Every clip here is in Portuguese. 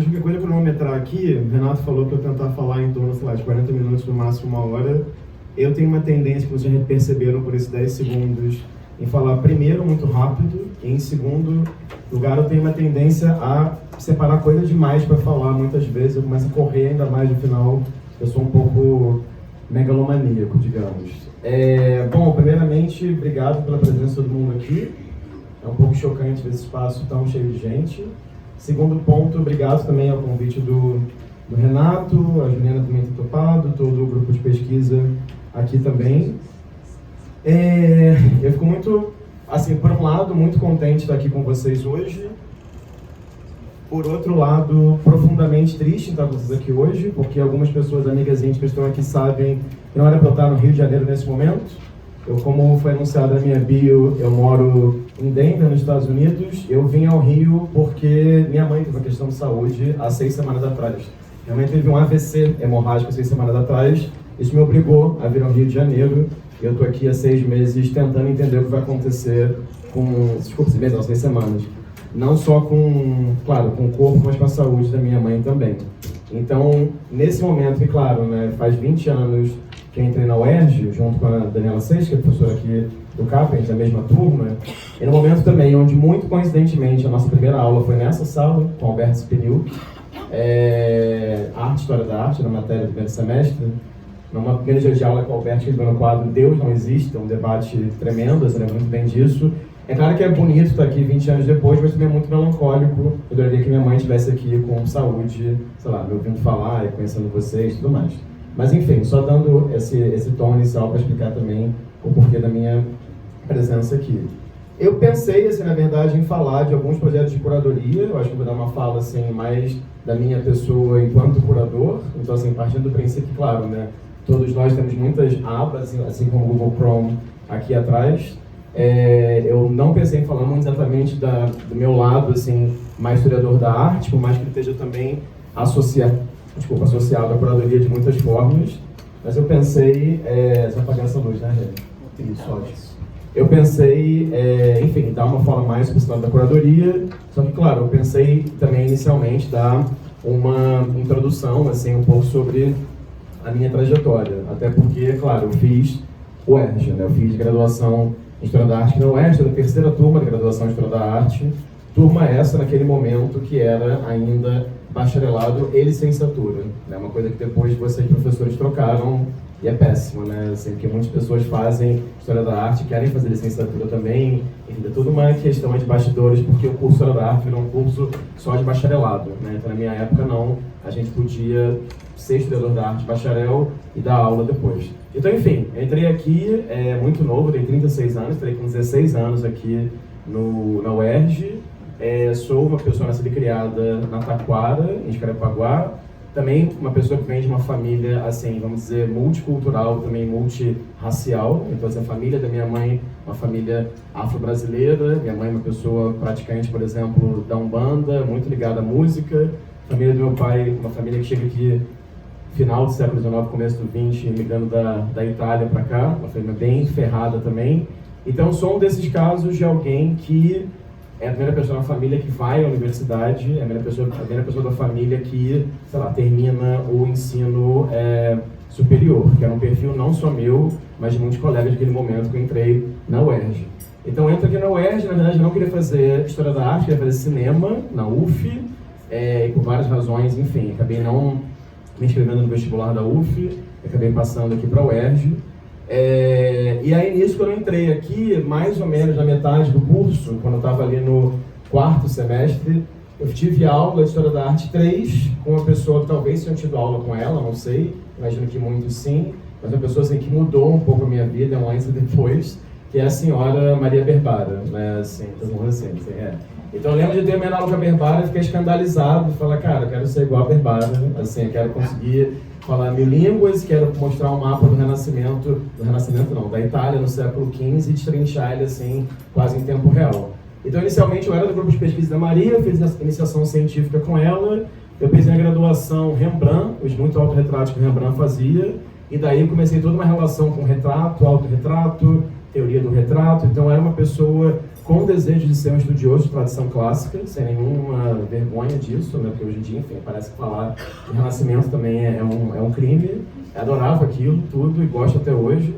Qualquer coisa cronometrar aqui, o Renato falou que eu tentar falar em torno, sei lá, de 40 minutos, no máximo 1 hora. Eu tenho uma tendência, que vocês já perceberam por esses 10 segundos, em falar primeiro muito rápido, e em segundo lugar eu tenho uma tendência a separar coisa demais para falar. Muitas vezes eu começo a correr ainda mais no final, eu sou um pouco megalomaníaco, digamos. Bom, primeiramente, obrigado pela presença de todo mundo aqui. É um pouco chocante ver esse espaço tão cheio de gente. Segundo ponto, obrigado também ao convite do Renato, a Juliana também ter topado, todo o grupo de pesquisa aqui também. Eu fico muito, assim, por um lado, muito contente de estar aqui com vocês hoje. Por outro lado, profundamente triste em estar com vocês aqui hoje, porque algumas pessoas, amigas íntimas que estão aqui, sabem que não era para eu estar no Rio de Janeiro nesse momento. Eu, como foi anunciado na minha bio, eu moro em Denver, nos Estados Unidos. Eu vim ao Rio porque minha mãe teve uma questão de saúde há 6 semanas atrás. Minha mãe teve um AVC hemorrágico 6 semanas atrás. Isso me obrigou a vir ao Rio de Janeiro. Eu estou aqui há 6 meses tentando entender o que vai acontecer com... Desculpa, 6 meses, não, 6 semanas. Não só com, claro, com o corpo, mas com a saúde da minha mãe também. Então, nesse momento, que claro, né, faz 20 anos que eu entrei na UERJ, junto com a Daniela Seix, que é professora aqui do CAP, a gente é da mesma turma, e no momento também onde, muito coincidentemente, a nossa primeira aula foi nessa sala, com Alberto Spiniuk, Arte, História da Arte, na matéria do primeiro semestre. Numa primeira dia de aula com o Alberto, que ele deu no quadro Deus Não Existe, um debate tremendo, você lembra muito bem disso. É claro que é bonito estar aqui 20 anos depois, mas também é muito melancólico. Eu adoraria que minha mãe estivesse aqui com saúde, sei lá, me ouvindo falar e conhecendo vocês e tudo mais. Mas enfim, só dando esse tom inicial para explicar também o porquê da minha presença aqui. Eu pensei, assim, na verdade, em falar de alguns projetos de curadoria. Eu acho que vou dar uma fala assim, mais da minha pessoa enquanto curador. Então, assim, partindo do princípio, claro, né, todos nós temos muitas abas, assim como o Google Chrome aqui atrás. Eu não pensei em falar muito exatamente do meu lado, assim, mais historiador da arte, por mais que ele esteja também associado à curadoria de muitas formas, mas eu pensei... Você vai apagar essa luz, né, gente? Isso, ótimo. Eu pensei, enfim, dar uma fala mais sobre esse lado da curadoria, só que, claro, eu pensei também inicialmente dar uma introdução, assim, um pouco sobre a minha trajetória, até porque, claro, eu fiz o UERJ, né? Eu fiz graduação em História da Arte na UERJ, da terceira turma de graduação em História da Arte, turma essa naquele momento que era ainda bacharelado e licenciatura, né? Uma coisa que depois vocês, professores, trocaram e é péssimo, né? Assim, porque muitas pessoas fazem História da Arte, querem fazer licenciatura também, enfim, é tudo uma questão de bastidores, porque o curso História da Arte virou um curso só de bacharelado, né? Então, na minha época, não, a gente podia ser historiador da arte bacharel e dar aula depois. Então, enfim, entrei aqui muito novo, tenho 36 anos, entrei com 16 anos aqui na UERJ. Sou uma pessoa nascida e criada na Taquara, em Jacarepaguá. Também uma pessoa que vem de uma família, assim, vamos dizer, multicultural, também multirracial. Então, assim, a família da minha mãe, uma família afro-brasileira. Minha mãe é uma pessoa praticante, por exemplo, da Umbanda, muito ligada à música. A família do meu pai, uma família que chega aqui final do século XIX, começo do XX, migrando da Itália para cá, uma família bem ferrada também. Então, sou um desses casos de alguém que é a primeira pessoa da família que vai à universidade, é a primeira pessoa da família que, sei lá, termina o ensino superior, que era um perfil não só meu, mas de muitos colegas daquele momento que eu entrei na UERJ. Então, eu entro aqui na UERJ, na verdade, eu não queria fazer História da Arte, queria fazer cinema na UF, e por várias razões, enfim, acabei não me inscrevendo no vestibular da UF, acabei passando aqui para a UERJ. E aí, nisso, quando eu entrei aqui, mais ou menos na metade do curso, quando eu estava ali no 4º semestre, eu tive aula de História da Arte 3, com uma pessoa que talvez tenha tido aula com ela, não sei, imagino que muito sim, mas uma pessoa assim, que mudou um pouco a minha vida, um antes e depois, que é a senhora Maria Berbara, né, assim, todo mundo assim, Então eu lembro de ter minha aula com a Berbara e fiquei escandalizado, falar, cara, eu quero ser igual a Berbara, assim, eu quero conseguir falar 1000 línguas, quero mostrar um mapa do Renascimento não, da Itália no século XV e destrinchar ele, assim, quase em tempo real. Então, inicialmente, eu era do grupo de pesquisa da Maria, fiz a iniciação científica com ela, eu fiz a graduação Rembrandt, os muito autorretratos que o Rembrandt fazia, e daí eu comecei toda uma relação com retrato, autorretrato, teoria do retrato. Então, era uma pessoa com o desejo de ser um estudioso de tradição clássica, sem nenhuma vergonha disso, né? Porque hoje em dia, enfim, parece que falar de Renascimento também é um crime. Eu adorava aquilo, tudo, e gosto até hoje.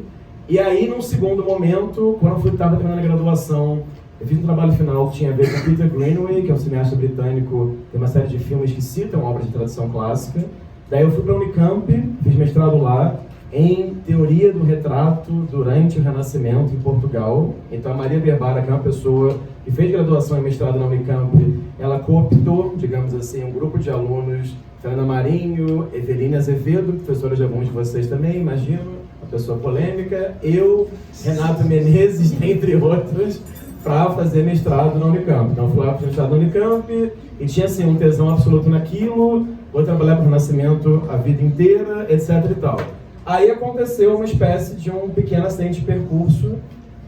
E aí, num segundo momento, quando eu estava terminando a graduação, eu fiz um trabalho final que tinha a ver com Peter Greenaway, que é um cineasta britânico, tem uma série de filmes que citam obras de tradição clássica. Daí eu fui para a Unicamp, fiz mestrado lá, em teoria do retrato durante o Renascimento em Portugal. Então a Maria Berbara, que é uma pessoa que fez graduação e mestrado na Unicamp, ela cooptou, digamos assim, um grupo de alunos, Fernanda Marinho, Eveline Azevedo, professora de alguns de vocês também, imagino, uma pessoa polêmica, eu, Renato Menezes, entre outros, para fazer mestrado na Unicamp. Então fui lá para o mestrado na Unicamp e tinha assim, um tesão absoluto naquilo, vou trabalhar para o Renascimento a vida inteira, etc e tal. Aí aconteceu uma espécie de um pequeno acidente de percurso,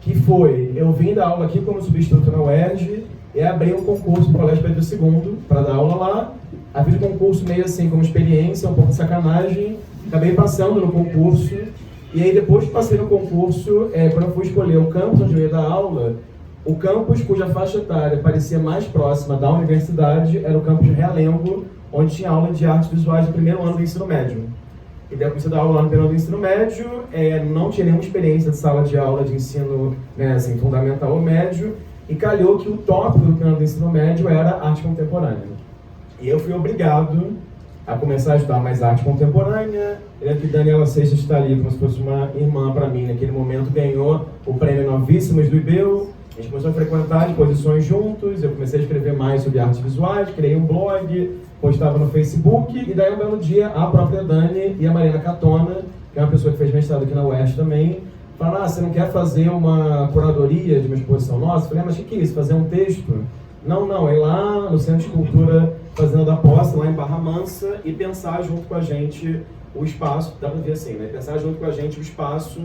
que foi, eu vim dar aula aqui como substituto na UERJ, e abri um concurso para o Colégio Pedro II, para dar aula lá. Fiz o concurso meio assim, como experiência, um pouco de sacanagem, acabei passando no concurso, e aí depois que passei no concurso, quando eu fui escolher o campus onde eu ia dar aula, o campus cuja faixa etária parecia mais próxima da universidade era o campus de Realengo, onde tinha aula de artes visuais no primeiro ano do ensino médio. E daí eu comecei a dar aula lá no primeiro ano do ensino médio, não tinha nenhuma experiência de sala de aula de ensino, né, assim, fundamental ou médio, e calhou que o tópico do primeiro ano do ensino médio era arte contemporânea. E eu fui obrigado a começar a estudar mais arte contemporânea. Eu lembro que Daniela Seixas está ali como se fosse uma irmã para mim, naquele momento ganhou o prêmio Novíssimas do IBEU. A gente começou a frequentar exposições juntos, eu comecei a escrever mais sobre artes visuais, criei um blog, postava no Facebook, e daí um belo dia a própria Dani e a Mariana Catona, que é uma pessoa que fez mestrado aqui na UERJ também, falaram, você não quer fazer uma curadoria de uma exposição nossa? Eu falei, mas o que é isso, fazer um texto? Não, é ir lá no Centro de Cultura Fazenda da Posse, lá em Barra Mansa, e pensar junto com a gente o espaço, dá pra ver assim, né? Pensar junto com a gente o espaço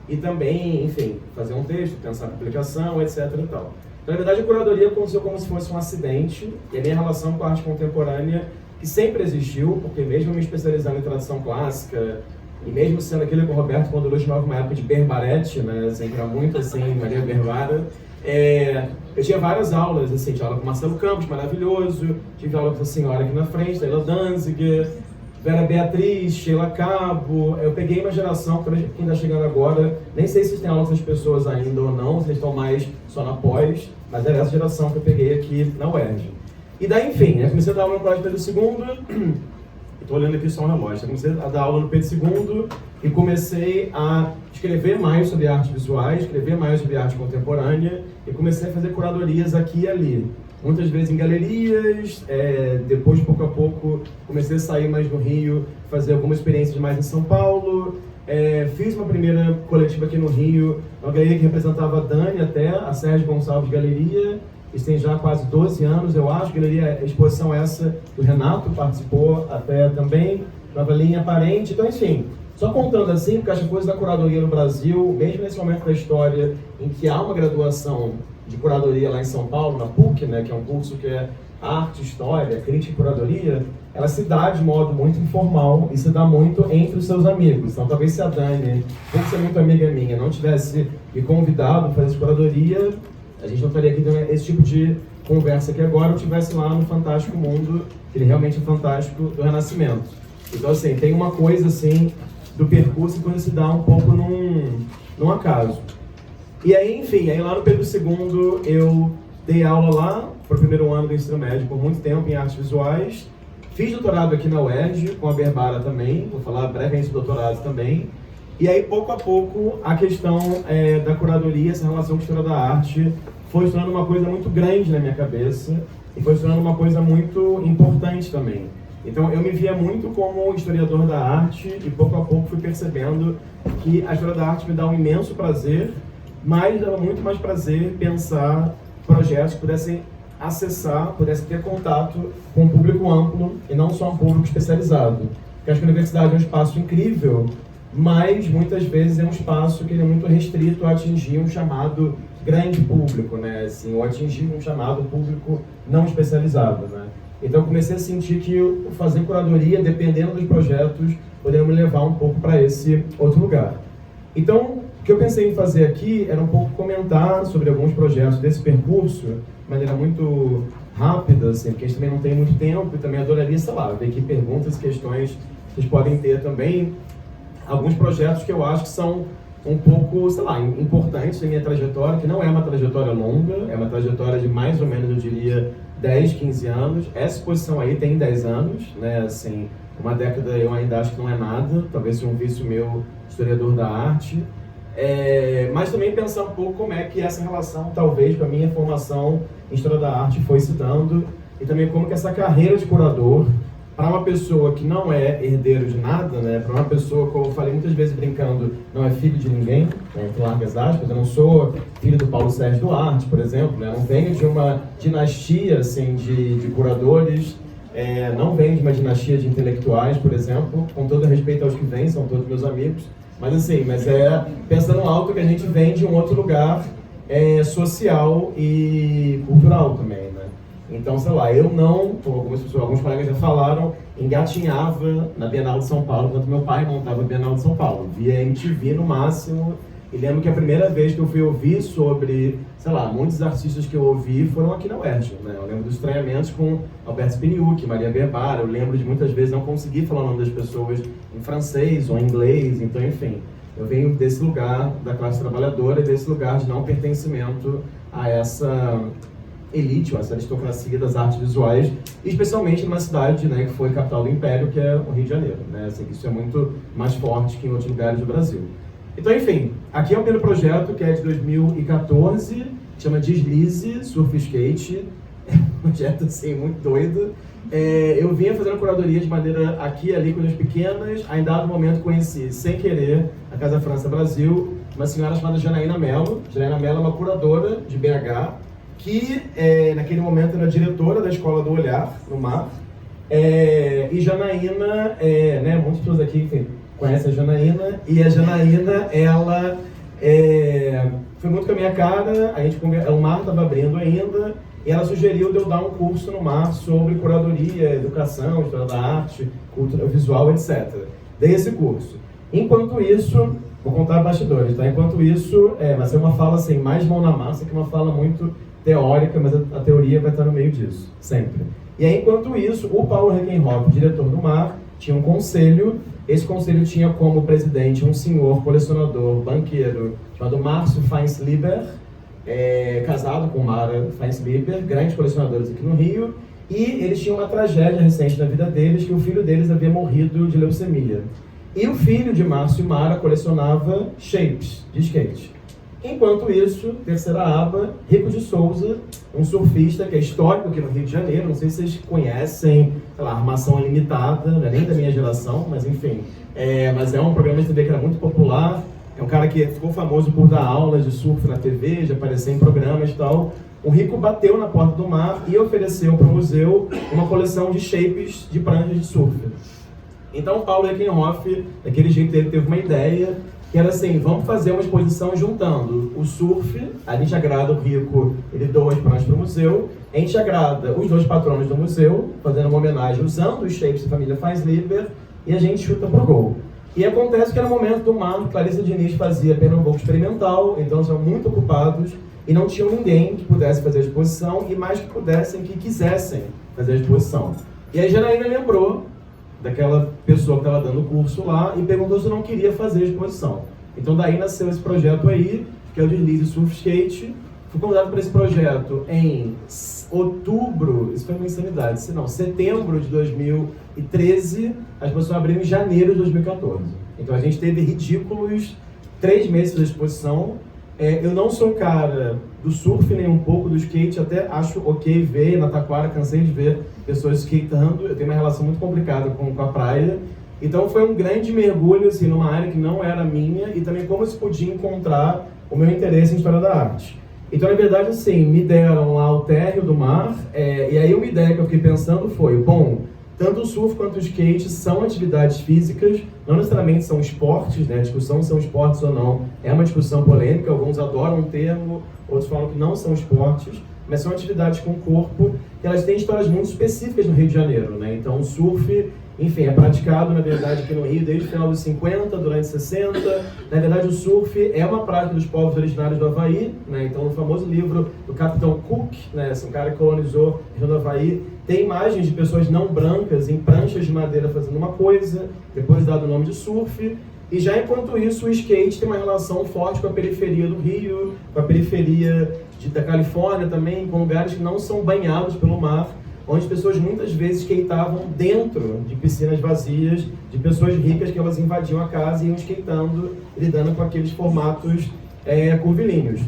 e também, enfim, fazer um texto, pensar na publicação, etc. e tal. Então, na verdade, a curadoria aconteceu como se fosse um acidente, e a minha relação com a arte contemporânea, que sempre existiu, porque mesmo me especializando em tradição clássica, e mesmo sendo aquele que o Roberto Condolou chamava uma época de Berbarete, né, assim, que era muito assim, Maria Berbara, eu tinha várias aulas, assim, tinha aula com Marcelo Campos, maravilhoso, tive aula com a senhora aqui na frente, Taylor Danziger, Vera Beatriz, Sheila Cabo. Eu peguei uma geração, que ainda chegando agora, nem sei se vocês têm aula com essas pessoas ainda ou não, se eles estão mais só na pós, mas era essa geração que eu peguei aqui na UERJ. E daí, enfim, eu comecei a dar aula no Colégio Pedro II, estou olhando aqui só um relógio, eu comecei a dar aula no Pedro II e comecei a escrever mais sobre artes visuais, escrever mais sobre arte contemporânea e comecei a fazer curadorias aqui e ali. Muitas vezes em galerias, depois, pouco a pouco, comecei a sair mais no Rio, fazer algumas experiências mais em São Paulo. Fiz uma primeira coletiva aqui no Rio, uma galeria que representava a Dani até, a Sérgio Gonçalves Galeria. Isso tem já quase 12 anos, eu acho. Galeria, a exposição essa, o Renato participou até também, Nova Linha Aparente. Então, enfim, só contando assim, porque acho que coisa da curadoria no Brasil, mesmo nesse momento da história em que há uma graduação de curadoria lá em São Paulo, na PUC, né, que é um curso que é arte, história, crítica e curadoria, ela se dá de modo muito informal e se dá muito entre os seus amigos. Então, talvez se a Dani, por ser muito amiga minha, não tivesse me convidado para fazer curadoria, a gente não estaria aqui tendo esse tipo de conversa que agora eu estivesse lá no Fantástico Mundo, que ele realmente é fantástico, do Renascimento. Então, assim, tem uma coisa, assim, do percurso que se dá um pouco num acaso. E aí, enfim, aí lá no Pedro II eu dei aula lá para o primeiro ano do ensino médio por muito tempo em artes visuais. Fiz doutorado aqui na UERJ, com a Berbara também, vou falar brevemente do doutorado também. E aí, pouco a pouco, a questão da curadoria, essa relação com a história da arte, foi se tornando uma coisa muito grande na minha cabeça e foi se tornando uma coisa muito importante também. Então, eu me via muito como historiador da arte e pouco a pouco fui percebendo que a história da arte me dá um imenso prazer, mas dava muito mais prazer pensar projetos que pudessem acessar, pudessem ter contato com um público amplo e não só um público especializado. Porque acho que a universidade é um espaço incrível, mas muitas vezes é um espaço que ele é muito restrito a atingir um chamado grande público, né? Assim, ou atingir um chamado público não especializado, né? Então eu comecei a sentir que fazer curadoria, dependendo dos projetos, poderia me levar um pouco para esse outro lugar. Então, que eu pensei em fazer aqui era um pouco comentar sobre alguns projetos desse percurso, de maneira muito rápida, assim, porque a gente também não tem muito tempo e também adoraria, sei lá, ver aqui perguntas e questões que vocês podem ter também. Alguns projetos que eu acho que são um pouco, sei lá, importantes na minha trajetória, que não é uma trajetória longa, é uma trajetória de mais ou menos, eu diria, 10, 15 anos. Essa exposição aí tem 10 anos, né, assim, uma década eu ainda acho que não é nada, talvez seja um vício meu, historiador da arte. Mas também pensar um pouco como é que essa relação, talvez, com a minha formação em História da Arte foi se dando, e também como que essa carreira de curador, para uma pessoa que não é herdeiro de nada, né, para uma pessoa, como eu falei muitas vezes brincando, não é filho de ninguém, né, entre largas aspas, eu não sou filho do Paulo Sérgio Duarte, por exemplo, né, não venho de uma dinastia assim, de curadores, não venho de uma dinastia de intelectuais, por exemplo, com todo respeito aos que vêm, são todos meus amigos, mas assim, pensando alto que a gente vem de um outro lugar social e cultural também, né? Então, sei lá, eu não, como alguns colegas já falaram, engatinhava na Bienal de São Paulo, enquanto meu pai montava a Bienal de São Paulo. Via MTV no máximo, e lembro que a primeira vez que eu fui ouvir sobre, sei lá, muitos artistas que eu ouvi foram aqui na UERJ, né? Eu lembro dos estranhamentos com Alberto Spiniucchi, Maria Guevara, eu lembro de muitas vezes não conseguir falar o nome das pessoas em francês ou em inglês, então, enfim. Eu venho desse lugar da classe trabalhadora e desse lugar de não pertencimento a essa elite, essa aristocracia das artes visuais, especialmente numa cidade, né, que foi capital do Império, que é o Rio de Janeiro, né? Assim, isso é muito mais forte que em outros lugares do Brasil. Então, enfim, aqui é o primeiro projeto, que é de 2014, chama Deslize, Surf e Skate. É um projeto, assim, muito doido. Eu vinha fazendo curadoria de maneira aqui e ali, coisas pequenas. Aí, em dado momento, conheci, sem querer, a Casa França Brasil, uma senhora chamada Janaína Mello. Janaína Mello é uma curadora de BH, que naquele momento era diretora da Escola do Olhar, no Mar. E Janaína, né, muitas pessoas aqui, enfim, conhecem a Janaína, e a Janaína, ela foi muito com a minha cara, o Mar estava abrindo ainda, e ela sugeriu de eu dar um curso no Mar sobre curadoria, educação, história da arte, cultura visual, etc. Dei esse curso. Enquanto isso, vou contar bastidores, tá? Enquanto isso, vai ser uma fala assim, mais mão na massa, que uma fala muito teórica, mas a teoria vai estar no meio disso, sempre. E aí, enquanto isso, o Paulo Reckenhoff, diretor do Mar, tinha um conselho. Esse conselho tinha como presidente um senhor colecionador, banqueiro, chamado Márcio Feinslieber, casado com Mara Feinslieber, grandes colecionadores aqui no Rio, e eles tinham uma tragédia recente na vida deles, que o filho deles havia morrido de leucemia. E o filho de Márcio e Mara colecionava shapes de skate. Enquanto isso, terceira aba, Rico de Souza, um surfista que é histórico aqui no Rio de Janeiro, não sei se vocês conhecem, sei lá, Armação Ilimitada, não é nem da minha geração, mas enfim, mas é um programa de TV que era muito popular, é um cara que ficou famoso por dar aulas de surf na TV, de aparecer em programas e tal. O Rico bateu na porta do Mar e ofereceu para o museu uma coleção de shapes de pranchas de surf. Então o Paulo Reckenhoff, daquele jeito dele, teve uma ideia, que era assim, vamos fazer uma exposição juntando o surf, a gente agrada o Rico, ele doa as pranchas para o museu, a gente agrada os dois patronos do museu, fazendo uma homenagem usando os shapes da família Feinslieber, e a gente chuta pro gol. E acontece que era o momento do Mar, Clarissa Diniz fazia apenas um voo experimental, então estavam muito ocupados, e não tinham ninguém que pudesse fazer a exposição, e mais que pudessem, que quisessem fazer a exposição. E aí Janaína lembrou daquela pessoa que estava dando o curso lá e perguntou se eu não queria fazer a exposição. Então daí nasceu esse projeto aí, que é o Deslize Surf Skate. Fui convidado para esse projeto em outubro, isso foi uma insanidade, setembro de 2013, a exposição abriu em janeiro de 2014. Então a gente teve ridículos 3 meses de exposição. Eu não sou cara do surf, nem um pouco do skate, até acho ok ver na Taquara, cansei de ver pessoas skatando, eu tenho uma relação muito complicada com a praia, então foi um grande mergulho assim, numa área que não era minha, e também como se podia encontrar o meu interesse em história da arte. Então, na verdade, assim, me deram lá o térreo do Mar, e aí uma ideia que eu fiquei pensando foi, bom, tanto o surf quanto o skate são atividades físicas, não necessariamente são esportes, né? A discussão se são esportes ou não é uma discussão polêmica, alguns adoram o termo, outros falam que não são esportes, mas são atividades com o corpo que elas têm histórias muito específicas no Rio de Janeiro, né? Então o surf, enfim, é praticado, na verdade, aqui no Rio desde o final dos 50, durante 60. Na verdade, o surf é uma prática dos povos originários do Havaí, né? Então, no famoso livro do Capitão Cook, né, um cara que colonizou a região do Havaí, tem imagens de pessoas não brancas em pranchas de madeira fazendo uma coisa, depois dado o nome de surf. E já enquanto isso, o skate tem uma relação forte com a periferia do Rio, com a periferia da Califórnia também, com lugares que não são banhados pelo mar, onde as pessoas muitas vezes skateavam dentro de piscinas vazias, de pessoas ricas que elas invadiam a casa e iam skateando, lidando com aqueles formatos curvilíneos.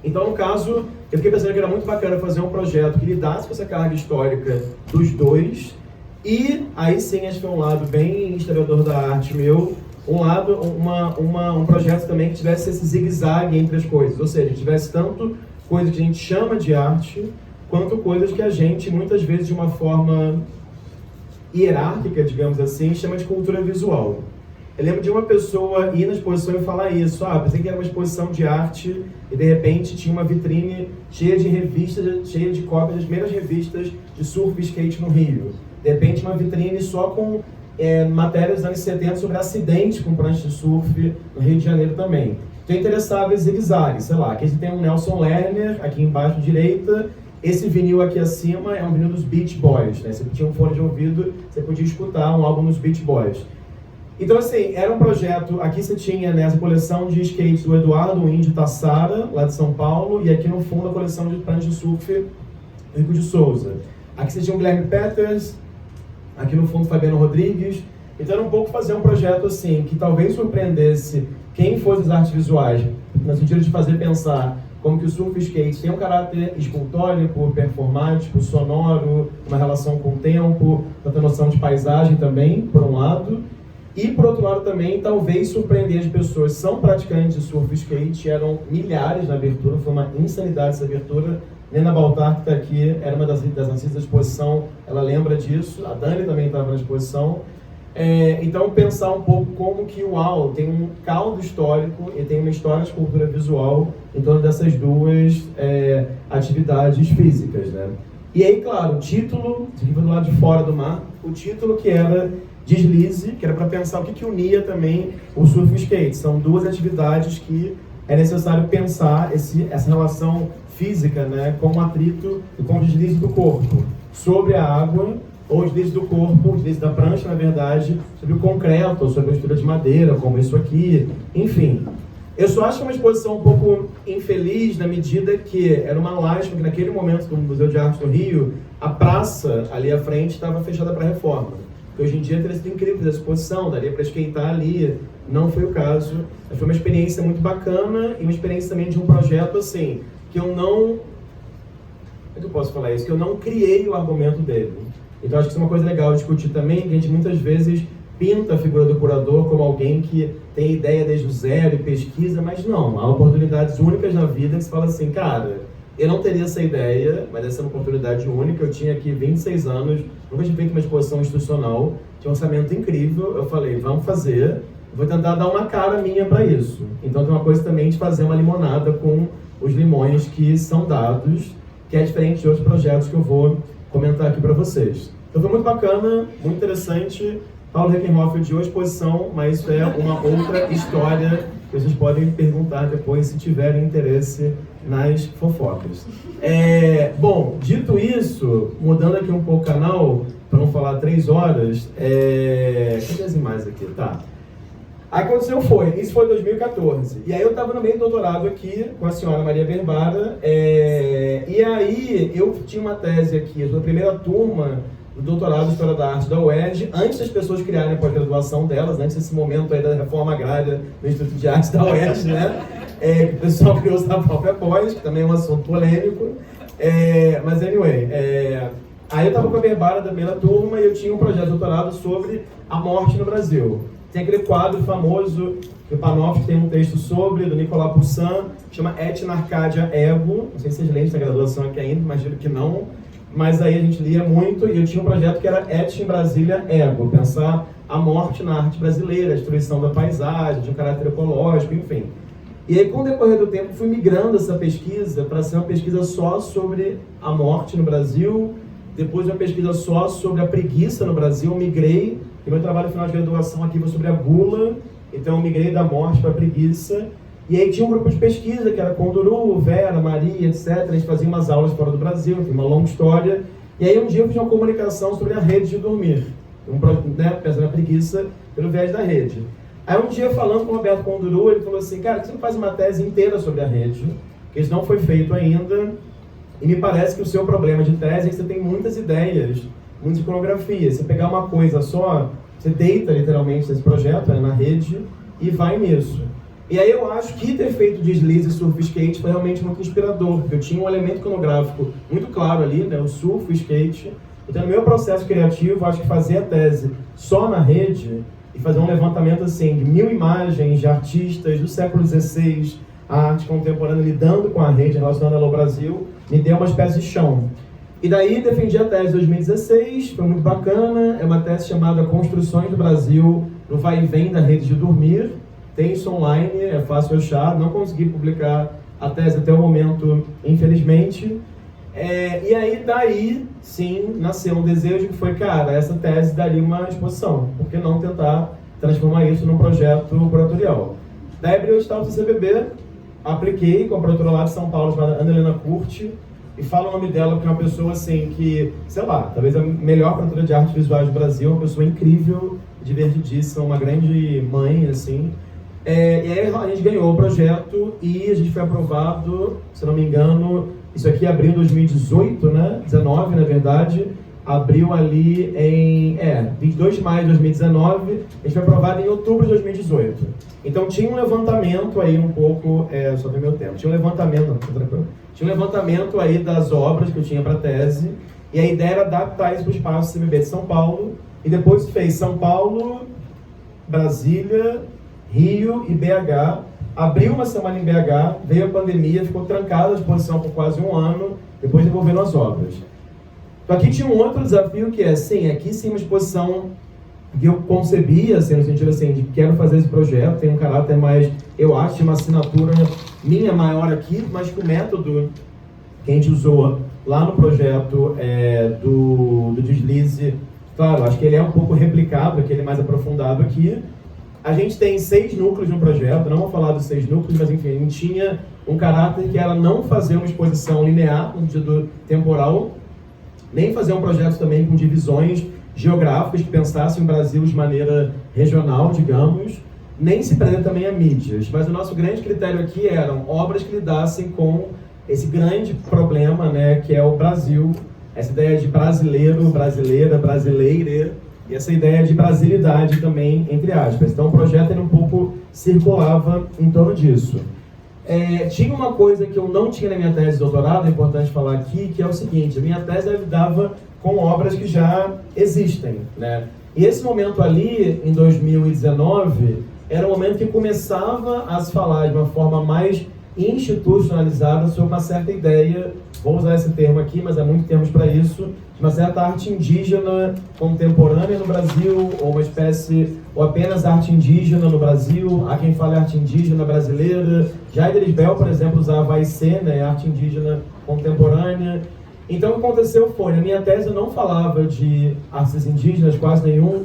Então, no caso, eu fiquei pensando que era muito bacana fazer um projeto que lidasse com essa carga histórica dos dois, e aí sim, acho que é um lado bem historiador da arte meu, um projeto também que tivesse esse zigue-zague entre as coisas, ou seja, tivesse tanto coisa que a gente chama de arte, quanto coisas que a gente, muitas vezes de uma forma hierárquica, digamos assim, chama de cultura visual. Eu lembro de uma pessoa ir na exposição e falar isso, pensei que era uma exposição de arte e de repente tinha uma vitrine cheia de revistas, cheia de cópias das primeiras revistas de surf e skate no Rio. De repente uma vitrine só com matérias dos anos 70 sobre acidentes com prancha de surf no Rio de Janeiro também. Então interessava esse zigue-zague, sei lá, aqui a gente tem um Nelson Lerner, aqui embaixo à direita. Esse vinil aqui acima é um vinil dos Beach Boys, né? Você tinha um fone de ouvido, você podia escutar um álbum dos Beach Boys. Então, assim, era um projeto, aqui você tinha nessa coleção de skates do Eduardo Índio Tassara, lá de São Paulo, e aqui no fundo a coleção de prancha de surf do Rico de Souza. Aqui você tinha o Guilherme Peters, aqui no fundo Fabiano Rodrigues. Então era um pouco fazer um projeto assim, que talvez surpreendesse quem fosse das artes visuais, no sentido de fazer pensar como que o surf e skate tem um caráter escultórico, performático, sonoro, uma relação com o tempo, tanta noção de paisagem também, por um lado. E, por outro lado, também, talvez surpreender as pessoas. São praticantes de surf e skate, eram milhares na abertura, foi uma insanidade essa abertura. Nena Baltar, que está aqui, era uma das artistas da exposição, ela lembra disso. A Dani também estava na exposição. Então, pensar um pouco como que o UAU tem um caldo histórico e tem uma história de cultura visual em torno dessas duas atividades físicas, né? E aí, claro, o título, isso aqui foi do lado de fora do mar, o título que era Deslize, que era para pensar o que unia também o surf e o skate. São duas atividades que é necessário pensar essa relação física, né, com o atrito e com o deslize do corpo sobre a água, ou o deslize do corpo, o deslize da prancha, na verdade, sobre o concreto, ou sobre a estrutura de madeira, como isso aqui, enfim. Eu só acho que é uma exposição um pouco infeliz na medida que era uma lástima que naquele momento do Museu de Arte do Rio, a praça ali à frente estava fechada para reforma. Porque hoje em dia teria sido incrível essa exposição, daria para skatear ali, não foi o caso. Mas foi uma experiência muito bacana e uma experiência também de um projeto assim, que eu não... Como é que eu posso falar isso? Que eu não criei o argumento dele. Então acho que isso é uma coisa legal de discutir também, que a gente muitas vezes pinta a figura do curador como alguém que tem ideia desde o zero e pesquisa, mas não, há oportunidades únicas na vida que você fala assim, cara, eu não teria essa ideia, mas essa é uma oportunidade única, eu tinha aqui 26 anos, nunca tinha feito uma exposição institucional, tinha um orçamento incrível, eu falei, vamos fazer, vou tentar dar uma cara minha para isso. Então tem uma coisa também de fazer uma limonada com os limões que são dados, que é diferente de outros projetos que eu vou comentar aqui para vocês. Então foi muito bacana, muito interessante. Paulo Reckenhoff odiou a exposição, mas isso é uma outra história que vocês podem perguntar depois se tiverem interesse nas fofocas. Bom, dito isso, mudando aqui um pouco o canal, para não falar 3 horas, cadê as imagens aqui? Tá. Aí aconteceu isso foi em 2014, e aí eu estava no meio do doutorado aqui com a senhora Maria Berbara, e aí eu tinha uma tese aqui, da primeira turma do doutorado de História da Arte da UERJ, antes das pessoas criarem a pós-graduação delas, antes desse momento aí da reforma agrária no Instituto de Artes da UERJ, né? O pessoal criou a própria pós, que também é um assunto polêmico, mas anyway, aí eu estava com a Berbara da primeira turma e eu tinha um projeto de doutorado sobre a morte no Brasil. Tem aquele quadro famoso que o Panofsky tem um texto sobre, do Nicolas Poussin, que chama Etna Arcadia Ego. Não sei se vocês leem essa graduação aqui ainda, imagino que não. Mas aí a gente lia muito e eu tinha um projeto que era Etna em Brasília Ego. Pensar a morte na arte brasileira, a destruição da paisagem, de um caráter ecológico, enfim. E aí, com o decorrer do tempo, fui migrando essa pesquisa para ser uma pesquisa só sobre a morte no Brasil, depois uma pesquisa só sobre a preguiça no Brasil, migrei, e meu trabalho final de graduação aqui foi sobre a gula, então eu migrei da morte para a preguiça. E aí tinha um grupo de pesquisa, que era Conduru, Vera, Maria, etc. A gente fazia umas aulas fora do Brasil, enfim, uma longa história. E aí um dia eu fiz uma comunicação sobre a rede de dormir, pensando na preguiça pelo viés da rede. Aí um dia, falando com o Roberto Conduru, ele falou assim, cara, você não faz uma tese inteira sobre a rede, que isso não foi feito ainda, e me parece que o seu problema de tese é que você tem muitas ideias, muitas iconografias. Você pegar uma coisa só, você deita literalmente nesse projeto, na rede, e vai nisso. E aí eu acho que ter feito deslize e surf skate foi realmente muito inspirador, porque eu tinha um elemento iconográfico muito claro ali, o surf, o skate. Então no meu processo criativo, acho que fazer a tese só na rede e fazer um levantamento assim de 1000 imagens de artistas do século XVI, a arte contemporânea lidando com a rede relacionada ao Brasil, me deu uma espécie de chão. E daí defendi a tese em 2016, foi muito bacana, é uma tese chamada Construções do Brasil no vai e vem da rede de dormir. Tem isso online, é fácil achar, não consegui publicar a tese até o momento, infelizmente. E aí, daí, sim, nasceu um desejo que foi, cara, essa tese daria uma exposição. Por que não tentar transformar isso num projeto curatorial? Daí abriu o edital do CCBB, apliquei com a produtora lá de São Paulo, chamada Ana Helena Curti, e falo o nome dela porque é uma pessoa, assim, que, sei lá, talvez a melhor produtora de artes visuais do Brasil, uma pessoa incrível, divertidíssima, uma grande mãe, assim. E aí a gente ganhou o projeto e a gente foi aprovado, se não me engano, isso aqui abriu em 2018, né? 19, na verdade. Abriu ali em 22 de maio de 2019, a gente foi aprovado em outubro de 2018. Então tinha um levantamento aí um pouco, só tem meu tempo, tinha um levantamento, não, tranquilo. Tinha um levantamento aí das obras que eu tinha para tese, e a ideia era adaptar isso para o espaço CCBB de São Paulo, e depois fez São Paulo, Brasília, Rio e BH. Abriu uma semana em BH, veio a pandemia, ficou trancada a exposição por quase um ano, depois devolveram as obras. Então aqui tinha um outro desafio que aqui sim uma exposição que eu concebia, no sentido de quero fazer esse projeto, tem um caráter mais, eu acho, uma assinatura minha maior aqui, mas que o método que a gente usou lá no projeto do Deslize, claro, acho que ele é um pouco replicado, que ele é mais aprofundado aqui. A gente tem 6 núcleos no projeto, não vou falar dos 6 núcleos, mas enfim, a gente tinha um caráter que era não fazer uma exposição linear, no sentido temporal, nem fazer um projeto também com divisões geográficas que pensassem o Brasil de maneira regional, digamos, nem se prender também a mídias. Mas o nosso grande critério aqui eram obras que lidassem com esse grande problema, que é o Brasil, essa ideia de brasileiro, brasileira, brasileire, e essa ideia de brasilidade também, entre aspas. Então o projeto ele um pouco circulava em torno disso. Tinha uma coisa que eu não tinha na minha tese de doutorado, é importante falar aqui, que é o seguinte, a minha tese lidava com obras que já existem, E esse momento ali, em 2019, era um momento que começava a se falar de uma forma mais institucionalizada sobre uma certa ideia, vou usar esse termo aqui, mas há muitos termos para isso, de uma certa arte indígena contemporânea no Brasil, ou uma espécie, ou apenas arte indígena no Brasil. Há quem fale arte indígena brasileira. Jair Elisbel, por exemplo, usava AIC, arte indígena contemporânea. Então o que aconteceu foi, na minha tese eu não falava de artes indígenas, quase nenhum.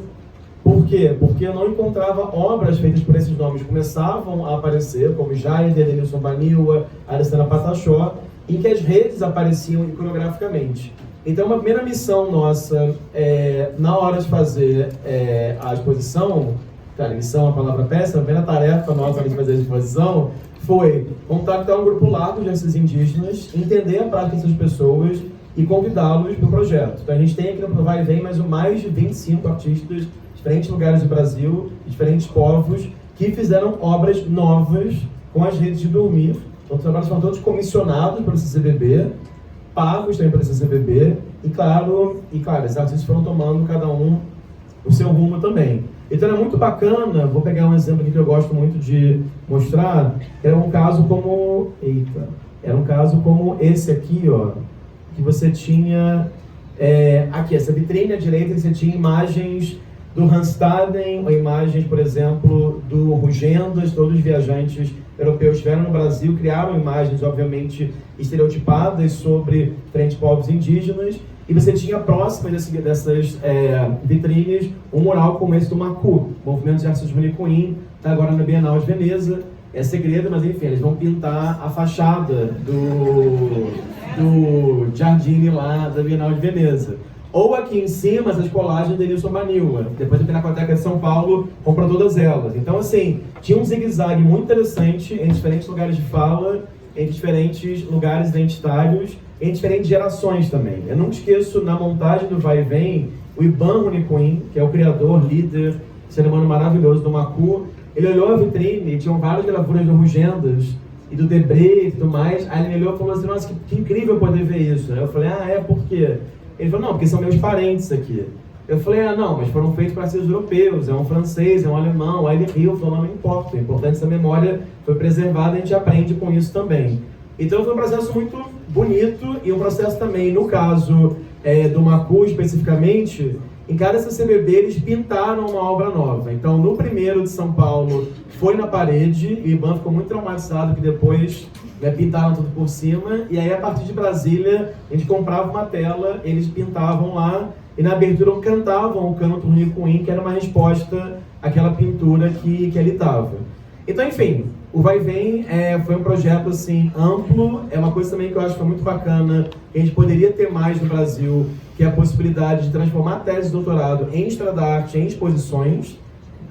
Por quê? Porque eu não encontrava obras feitas por esses nomes. Começavam a aparecer, como Jair, Edenilson Baniwa, Alessandra Pataxó, em que as redes apareciam iconograficamente. Então, uma primeira missão nossa, na hora de fazer a exposição, cara, missão é uma palavra péssima, a primeira tarefa nossa de fazer a exposição foi contactar um grupo largo de artistas indígenas, entender a prática dessas pessoas e convidá-los para o projeto. Então, a gente tem aqui no Vai e Vem mais de 25 artistas de diferentes lugares do Brasil, de diferentes povos, que fizeram obras novas com as redes de dormir. Então, os trabalhos foram todos comissionados pelo CCBB, pagos também pelo CCBB, e claro, esses artistas foram tomando cada um o seu rumo também. Então é muito bacana, vou pegar um exemplo aqui que eu gosto muito de mostrar, era um caso como esse aqui, que você tinha, aqui, essa vitrine à direita, você tinha imagens do Randstaden, ou imagens, por exemplo, do Rugendas. Todos os viajantes europeus estiveram no Brasil, criaram imagens, obviamente, estereotipadas sobre diferentes povos indígenas. E você tinha próximas dessas vitrines um mural como esse do MACU, Movimento de Artes Manicuim, está agora na Bienal de Veneza. É segredo, mas enfim, eles vão pintar a fachada do Giardini lá da Bienal de Veneza. Ou aqui em cima, essas colagens de Nilson Manila. Depois a Pinacoteca de São Paulo compra todas elas. Então, assim, tinha um zigue-zague muito interessante em diferentes lugares de fala, em diferentes lugares identitários, em diferentes gerações também. Eu nunca esqueço, na montagem do Vai e Vem, o Iban Runicuim, que é o criador, líder, ser humano maravilhoso do MACU, ele olhou a vitrine e tinham várias gravuras do Rugendas e do Debré e tudo mais. Aí ele me olhou e falou assim, nossa, que incrível poder ver isso. Eu falei, por quê? Ele falou, não, porque são meus parentes aqui. Eu falei, não, mas foram feitos para seres europeus, é um francês, é um alemão. Aí ele riu, falou, não importa, o importante é que essa memória foi preservada e a gente aprende com isso também. Então foi um processo muito bonito e um processo também, no caso do MACU especificamente, em cada CCBB eles pintaram uma obra nova. Então no primeiro de São Paulo foi na parede, e o Iban ficou muito traumatizado que depois pintaram tudo por cima, e aí a partir de Brasília a gente comprava uma tela, eles pintavam lá, e na abertura cantavam o canto Runicuim, que era uma resposta àquela pintura que ali estava. Então, enfim, o Vai e Vem foi um projeto assim, amplo, é uma coisa também que eu acho que foi muito bacana, que a gente poderia ter mais no Brasil, que é a possibilidade de transformar a tese de doutorado em história da arte, em exposições.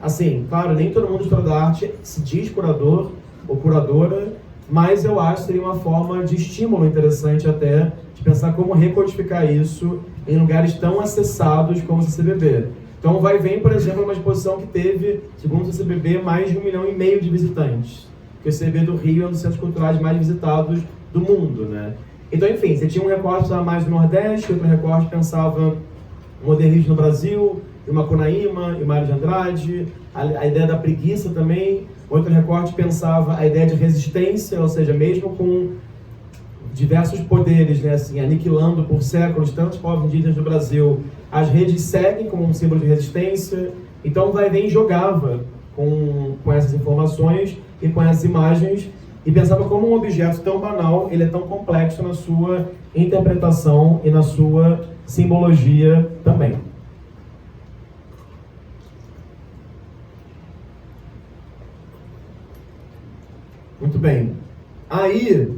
Assim, claro, nem todo mundo de história da arte se diz curador ou curadora, mas eu acho que seria uma forma de estímulo interessante até, de pensar como recodificar isso em lugares tão acessados como o CCBB. Então, o Vai e Vem, por exemplo, é uma exposição que teve, segundo o CCBB, mais de 1,5 milhão de visitantes. Porque o CCBB do Rio é um dos centros culturais mais visitados do mundo, né? Então, enfim, você tinha um recorte lá mais do Nordeste, outro recorte pensava o modernismo no Brasil, e o Macunaíma, e o Mário de Andrade, a ideia da preguiça também. Outro recorte pensava a ideia de resistência, ou seja, mesmo com diversos poderes, né, assim, aniquilando por séculos tantos povos indígenas do Brasil, as redes seguem como um símbolo de resistência. Então, o Vai e Vem jogava com essas informações e com essas imagens e pensava como um objeto tão banal, ele é tão complexo na sua interpretação e na sua simbologia também. Muito bem. Aí,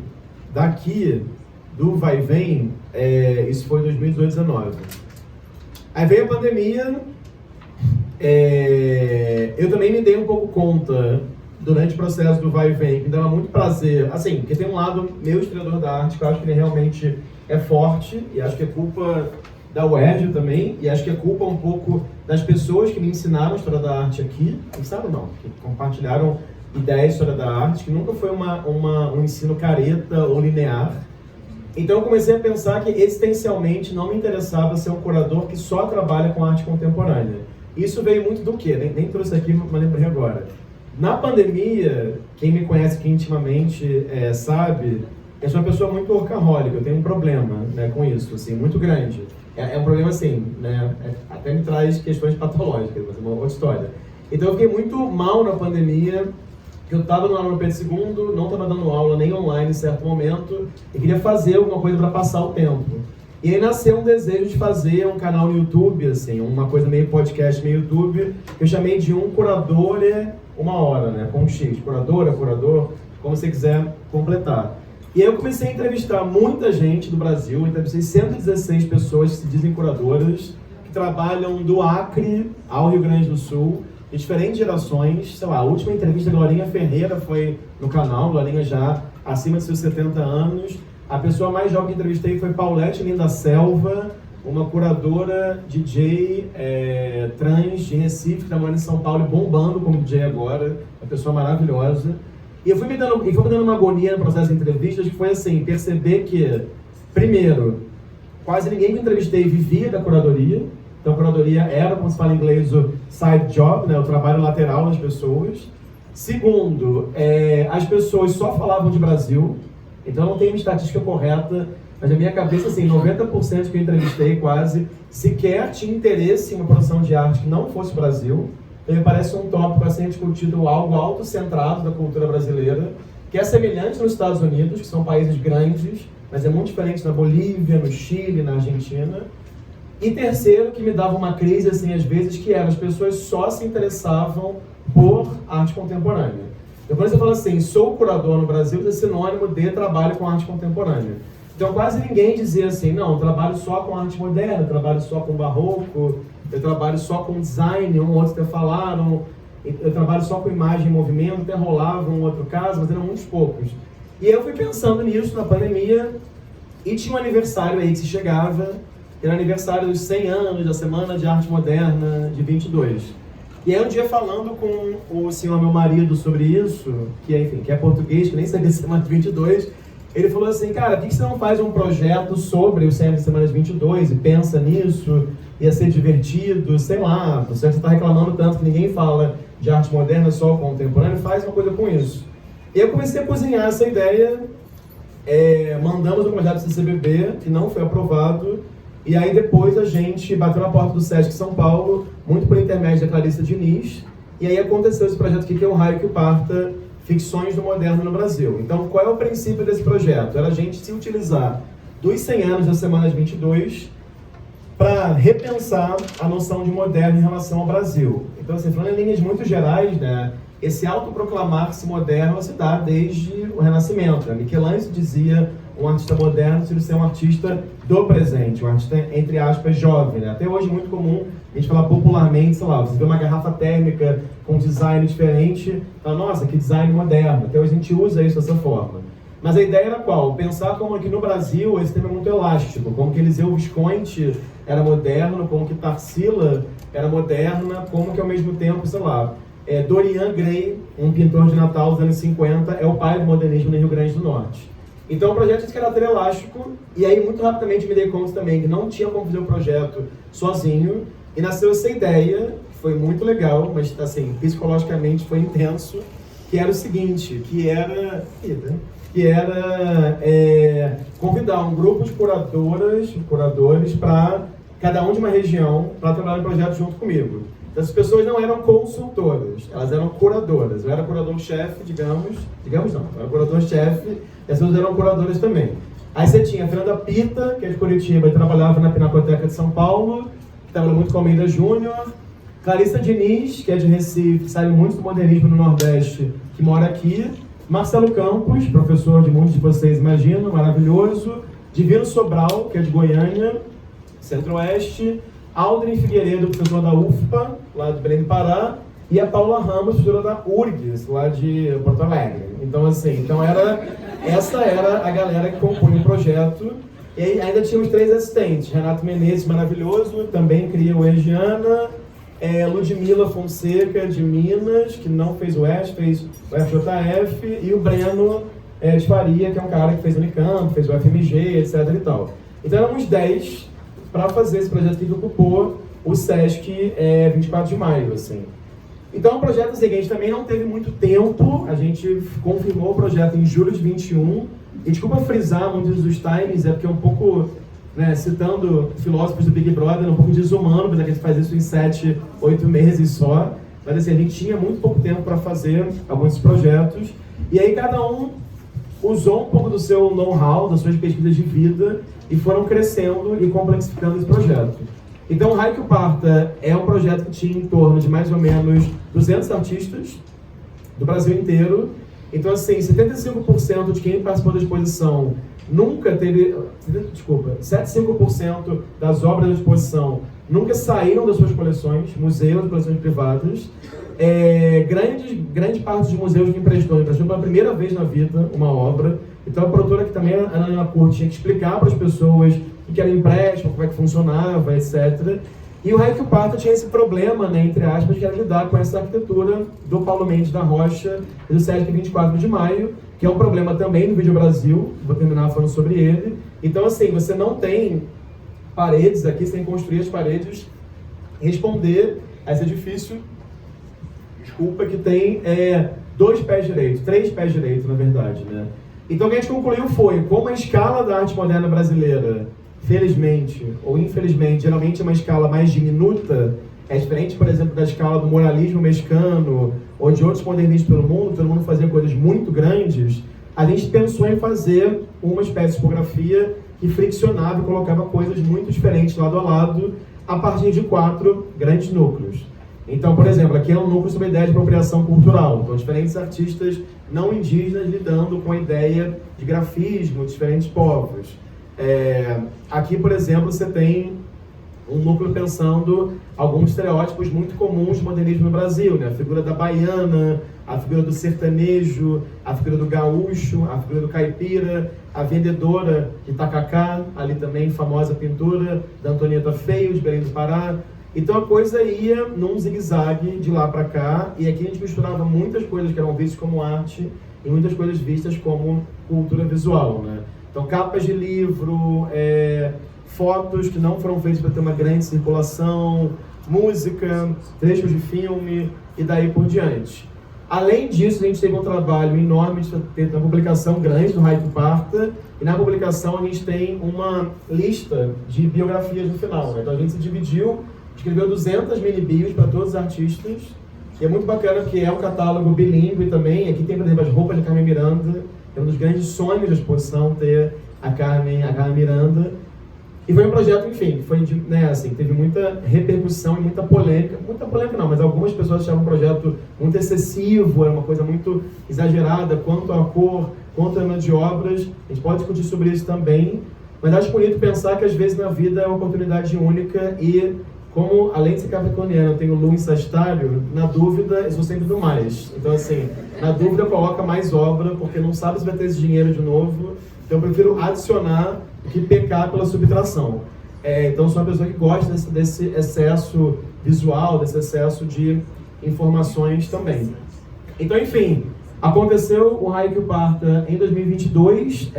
daqui do Vai e Vem, isso foi 2018, 2019. Aí veio a pandemia, eu também me dei um pouco conta, durante o processo do Vai e Vem, que me dava muito prazer, assim, porque tem um lado meu historiador da arte, que eu acho que ele realmente é forte, e acho que é culpa da UERJ também, e acho que é culpa um pouco das pessoas que me ensinaram a história da arte aqui, ensinaram não, que compartilharam ideias de história da arte, que nunca foi um ensino careta ou linear. Então eu comecei a pensar que existencialmente não me interessava ser um curador que só trabalha com arte contemporânea. Isso veio muito do quê? Nem trouxe aqui, mas lembrei agora. Na pandemia, quem me conhece aqui intimamente sabe, eu sou uma pessoa muito workaholic, eu tenho um problema, né, com isso, assim, muito grande. É um problema assim, né, até me traz questões patológicas, mas é uma outra história. Então eu fiquei muito mal na pandemia, eu estava no aula no Pedro II, não estava dando aula nem online em certo momento, e queria fazer alguma coisa para passar o tempo. E aí nasceu um desejo de fazer um canal no YouTube, assim, uma coisa meio podcast, meio YouTube, que eu chamei de Um Curador Uma Hora, né, com um X, curadora, curador, como você quiser completar. E aí eu comecei a entrevistar muita gente do Brasil, entrevistei 116 pessoas que se dizem curadoras, que trabalham do Acre ao Rio Grande do Sul, de diferentes gerações. Sei lá, a última entrevista da Glorinha Ferreira foi no canal, Glorinha já acima de seus 70 anos. A pessoa mais jovem que entrevistei foi Paulette Linda Selva, uma curadora DJ trans de Recife, que está morando em São Paulo e bombando como DJ agora, uma pessoa maravilhosa. E eu fui me dando uma agonia no processo de entrevistas, que foi assim, perceber que, primeiro, quase ninguém que eu entrevistei vivia da curadoria. Então a curadoria era, como se fala em inglês, o side job, né, o trabalho lateral das pessoas. Segundo, as pessoas só falavam de Brasil, então não tem uma estatística correta mas na minha cabeça, assim, 90% que eu entrevistei quase, sequer tinha interesse em uma produção de arte que não fosse Brasil. Me parece um tópico a ser discutido, algo autocentrado da cultura brasileira, que é semelhante nos Estados Unidos, que são países grandes, mas é muito diferente na Bolívia, no Chile, na Argentina. E terceiro, que me dava uma crise, assim, às vezes, que era as pessoas só se interessavam por arte contemporânea. Então, quando você fala assim, sou curador no Brasil, é sinônimo de trabalho com arte contemporânea. Então, quase ninguém dizia assim, não, eu trabalho só com arte moderna, eu trabalho só com barroco, eu trabalho só com design, um outro até falaram, eu trabalho só com imagem em movimento, até rolava um outro caso, mas eram muitos poucos. E eu fui pensando nisso na pandemia, e tinha um aniversário aí que se chegava, que era aniversário dos 100 anos da Semana de Arte Moderna de 22. E aí um dia falando com o senhor, meu marido, sobre isso, que é, enfim, que é português, que nem sabia Semana de 22, ele falou assim, cara, por que você não faz um projeto sobre o 100 anos da Semana de 22 e pensa nisso, ia ser divertido, sei lá, você está reclamando tanto que ninguém fala de arte moderna, só contemporânea, faz uma coisa com isso. E eu comecei a cozinhar essa ideia, mandamos um projeto do CCBB, que não foi aprovado, e aí depois a gente bateu na porta do Sesc São Paulo, muito por intermédio da Clarissa Diniz, e aí aconteceu esse projeto aqui, que é o Raio que Parta, Ficções do Moderno no Brasil. Então, qual é o princípio desse projeto? Era a gente se utilizar dos 100 anos da Semana de 22 para repensar a noção de moderno em relação ao Brasil. Então, assim, falando em linhas muito gerais, né, esse autoproclamar-se moderno se dá desde o Renascimento. Michelangelo dizia um artista moderno se ser um artista do presente, um artista, entre aspas, jovem. Né? Até hoje é muito comum a gente falar popularmente, sei lá, você vê uma garrafa térmica com design diferente, fala, nossa, que design moderno. Até hoje a gente usa isso dessa forma. Mas a ideia era qual? Pensar como aqui no Brasil esse tema é muito elástico, como que Eliseu Visconti era moderno, como que Tarsila era moderna, como que ao mesmo tempo, sei lá, Dorian Gray, um pintor de Natal dos anos 50, é o pai do modernismo no Rio Grande do Norte. Então o projeto tinha caráter elástico, e aí muito rapidamente me dei conta também que não tinha como fazer o projeto sozinho, e nasceu essa ideia, que foi muito legal, mas assim, psicologicamente foi intenso, que era o seguinte, que era convidar um grupo de curadores para cada um de uma região para trabalhar no projeto junto comigo. Então, as pessoas não eram consultoras, elas eram curadoras. Eu era curador-chefe, digamos não, eu era curador-chefe, e as pessoas eram curadoras também. Aí você tinha a Fernanda Pita, que é de Curitiba e trabalhava na Pinacoteca de São Paulo, que trabalha muito com Almeida Júnior, Clarissa Diniz, que é de Recife, que sabe muito do modernismo no Nordeste, que mora aqui, Marcelo Campos, professor de muitos de vocês imaginam, maravilhoso, Divino Sobral, que é de Goiânia, Centro-Oeste, Aldrin Figueiredo, professor da UFPA, lá de Belém do Pará, e a Paula Ramos, professora da URGS, lá de Porto Alegre. Então, assim, essa era a galera que compunha o projeto. E aí, ainda tínhamos 3 assistentes. Renato Menezes, maravilhoso, também cria o Ergiana. Ludmila Fonseca, de Minas, que não fez o ES, fez o FJF. E o Breno de Faria, que é um cara que fez o Unicamp, fez o FMG, etc. e tal. Então, éramos 10 para fazer esse projeto que ocupou o Sesc 24 de maio, assim. Então, o projeto seguinte também não teve muito tempo, a gente confirmou o projeto em julho de 21, e desculpa frisar muitos dos times, é porque é um pouco, né, citando filósofos do Big Brother, é um pouco desumano, porque a gente faz isso em 7, 8 meses só, mas assim, a gente tinha muito pouco tempo para fazer alguns projetos, e aí cada um usou um pouco do seu know-how, das suas pesquisas de vida, e foram crescendo e complexificando esse projeto. Então, o Raio que Parta é um projeto que tinha em torno de mais ou menos 200 artistas do Brasil inteiro. Então, assim, 75% de quem participou da exposição nunca teve... 75% das obras da exposição nunca saíram das suas coleções, museus, coleções privadas. Grande parte dos museus que emprestou pela primeira vez na vida uma obra. Então a produtora, que também a Ana Curti, tinha que explicar para as pessoas o que era empréstimo, como é que funcionava, etc. E o Raio que Parta tinha esse problema, né, entre aspas, que era lidar com essa arquitetura do Paulo Mendes da Rocha e do Sesc 24 de maio, que é um problema também no Vídeo Brasil, vou terminar falando sobre ele. Então, assim, você não tem paredes aqui, você tem que construir as paredes, responder a esse edifício, desculpa, que tem 2 pés direitos, 3 pés direitos, na verdade, né? Então o que a gente concluiu foi, como a escala da arte moderna brasileira, felizmente ou infelizmente, geralmente é uma escala mais diminuta, é diferente, por exemplo, da escala do moralismo mexicano ou de outros modernistas pelo mundo, todo mundo fazia coisas muito grandes, a gente pensou em fazer uma espécie de tipografia que friccionava e colocava coisas muito diferentes lado a lado, a partir de 4 grandes núcleos. Então, por exemplo, aqui é um núcleo sobre a ideia de apropriação cultural. Então, diferentes artistas não indígenas lidando com a ideia de grafismo, de diferentes povos. Aqui, por exemplo, você tem um núcleo pensando alguns estereótipos muito comuns do modernismo no Brasil, né? A figura da baiana, a figura do sertanejo, a figura do gaúcho, a figura do caipira, a vendedora de tacacá, ali também famosa pintura da Antonieta Feio, de Belém do Pará. Então a coisa ia num zigue-zague de lá para cá, e aqui a gente misturava muitas coisas que eram vistas como arte e muitas coisas vistas como cultura visual, né? Então capas de livro, fotos que não foram feitas para ter uma grande circulação, música, trechos de filme e daí por diante. Além disso, a gente teve um trabalho enorme de ter uma publicação grande do Haiku Parta, e na publicação a gente tem uma lista de biografias no final, né? Então a gente se dividiu, escreveu 200 mini-bios para todos os artistas, e é muito bacana porque é um catálogo bilíngue também. Aqui tem, por exemplo, as roupas de Carmen Miranda, é um dos grandes sonhos da exposição ter a Carmen Miranda. E foi um projeto, enfim, foi, né, assim, teve muita repercussão e muita polêmica não, mas algumas pessoas achavam um projeto muito excessivo, era uma coisa muito exagerada quanto à cor, quanto ao número de obras. A gente pode discutir sobre isso também, mas acho bonito pensar que às vezes na vida é uma oportunidade única e, como além de ser capricorniano, eu tenho Lua em Sagitário, na dúvida eu sou sempre do mais. Então assim, na dúvida coloca mais obra, porque não sabe se vai ter esse dinheiro de novo, então eu prefiro adicionar do que pecar pela subtração. Então sou uma pessoa que gosta desse excesso visual, desse excesso de informações também. Então, enfim, aconteceu o Haiku Parta em 2022,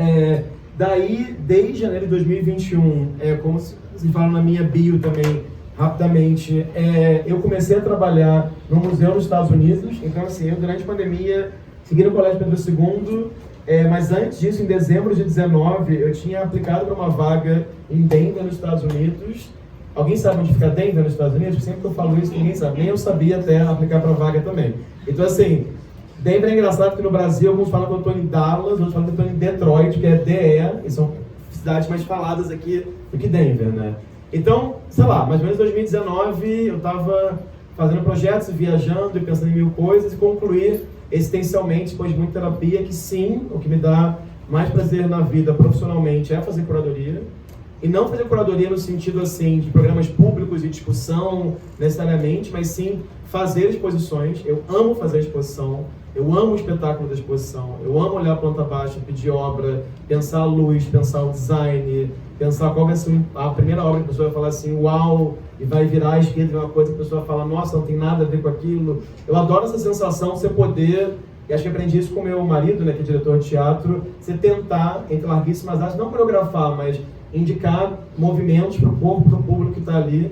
daí, desde janeiro de 2021, como vocês falam na minha bio também, rapidamente, eu comecei a trabalhar no museu nos Estados Unidos. Então, assim, eu durante a pandemia segui no Colégio Pedro II, mas antes disso, em dezembro de 2019, eu tinha aplicado para uma vaga em Denver, nos Estados Unidos. Alguém sabe onde fica Denver, nos Estados Unidos? Sempre que eu falo isso, ninguém sabe. Nem eu sabia até aplicar para a vaga também. Então, assim, Denver é engraçado porque no Brasil alguns falam que eu estou em Dallas, outros falam que eu estou em Detroit, que é DE, e são cidades mais faladas aqui do que Denver, né? Então, sei lá, mais ou menos em 2019, eu estava fazendo projetos, viajando e pensando em mil coisas, e concluí existencialmente, depois de muita terapia, que sim, o que me dá mais prazer na vida profissionalmente é fazer curadoria. E não fazer curadoria no sentido assim de programas públicos e discussão necessariamente, mas sim fazer exposições. Eu amo fazer exposição, eu amo o espetáculo da exposição, eu amo olhar a planta baixa, pedir obra, pensar a luz, pensar o design, pensar qual vai ser a primeira obra que a pessoa vai falar assim, uau, e vai virar à esquerda e uma coisa que a pessoa fala, nossa, não tem nada a ver com aquilo. Eu adoro essa sensação de você poder, e acho que aprendi isso com meu marido, né, que é diretor de teatro, você tentar, entre larguíssimas artes, não coreografar, mas indicar movimentos para o corpo, para o público que está ali.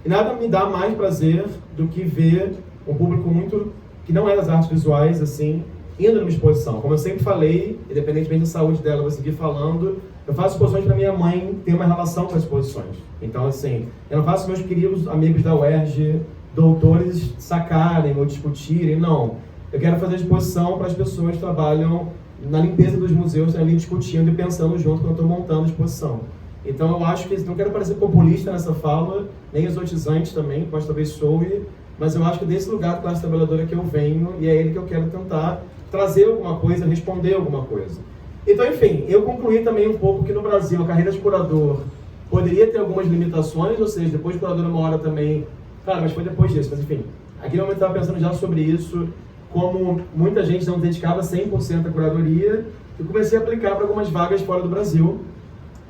E nada me dá mais prazer do que ver um público muito, que não é das artes visuais, assim, indo numa exposição. Como eu sempre falei, independentemente da saúde dela, eu vou seguir falando, eu faço exposições para minha mãe ter uma relação com as exposições. Então, assim, eu não faço meus queridos amigos da UERJ, doutores, sacarem ou discutirem, não. Eu quero fazer exposição para as pessoas que trabalham na limpeza dos museus, ali discutindo e pensando junto quando eu estou montando a exposição. Então eu acho que, não quero parecer populista nessa fala, nem exotizante também, pode talvez soe, mas eu acho que desse lugar da classe trabalhadora que eu venho, e é ele que eu quero tentar trazer alguma coisa, responder alguma coisa. Então, enfim, eu concluí também um pouco que no Brasil a carreira de curador poderia ter algumas limitações, ou seja, depois de curador uma hora também, claro, mas foi depois disso, mas enfim, aqui no momento eu estava pensando já sobre isso, como muita gente não dedicava 100% à curadoria, eu comecei a aplicar para algumas vagas fora do Brasil.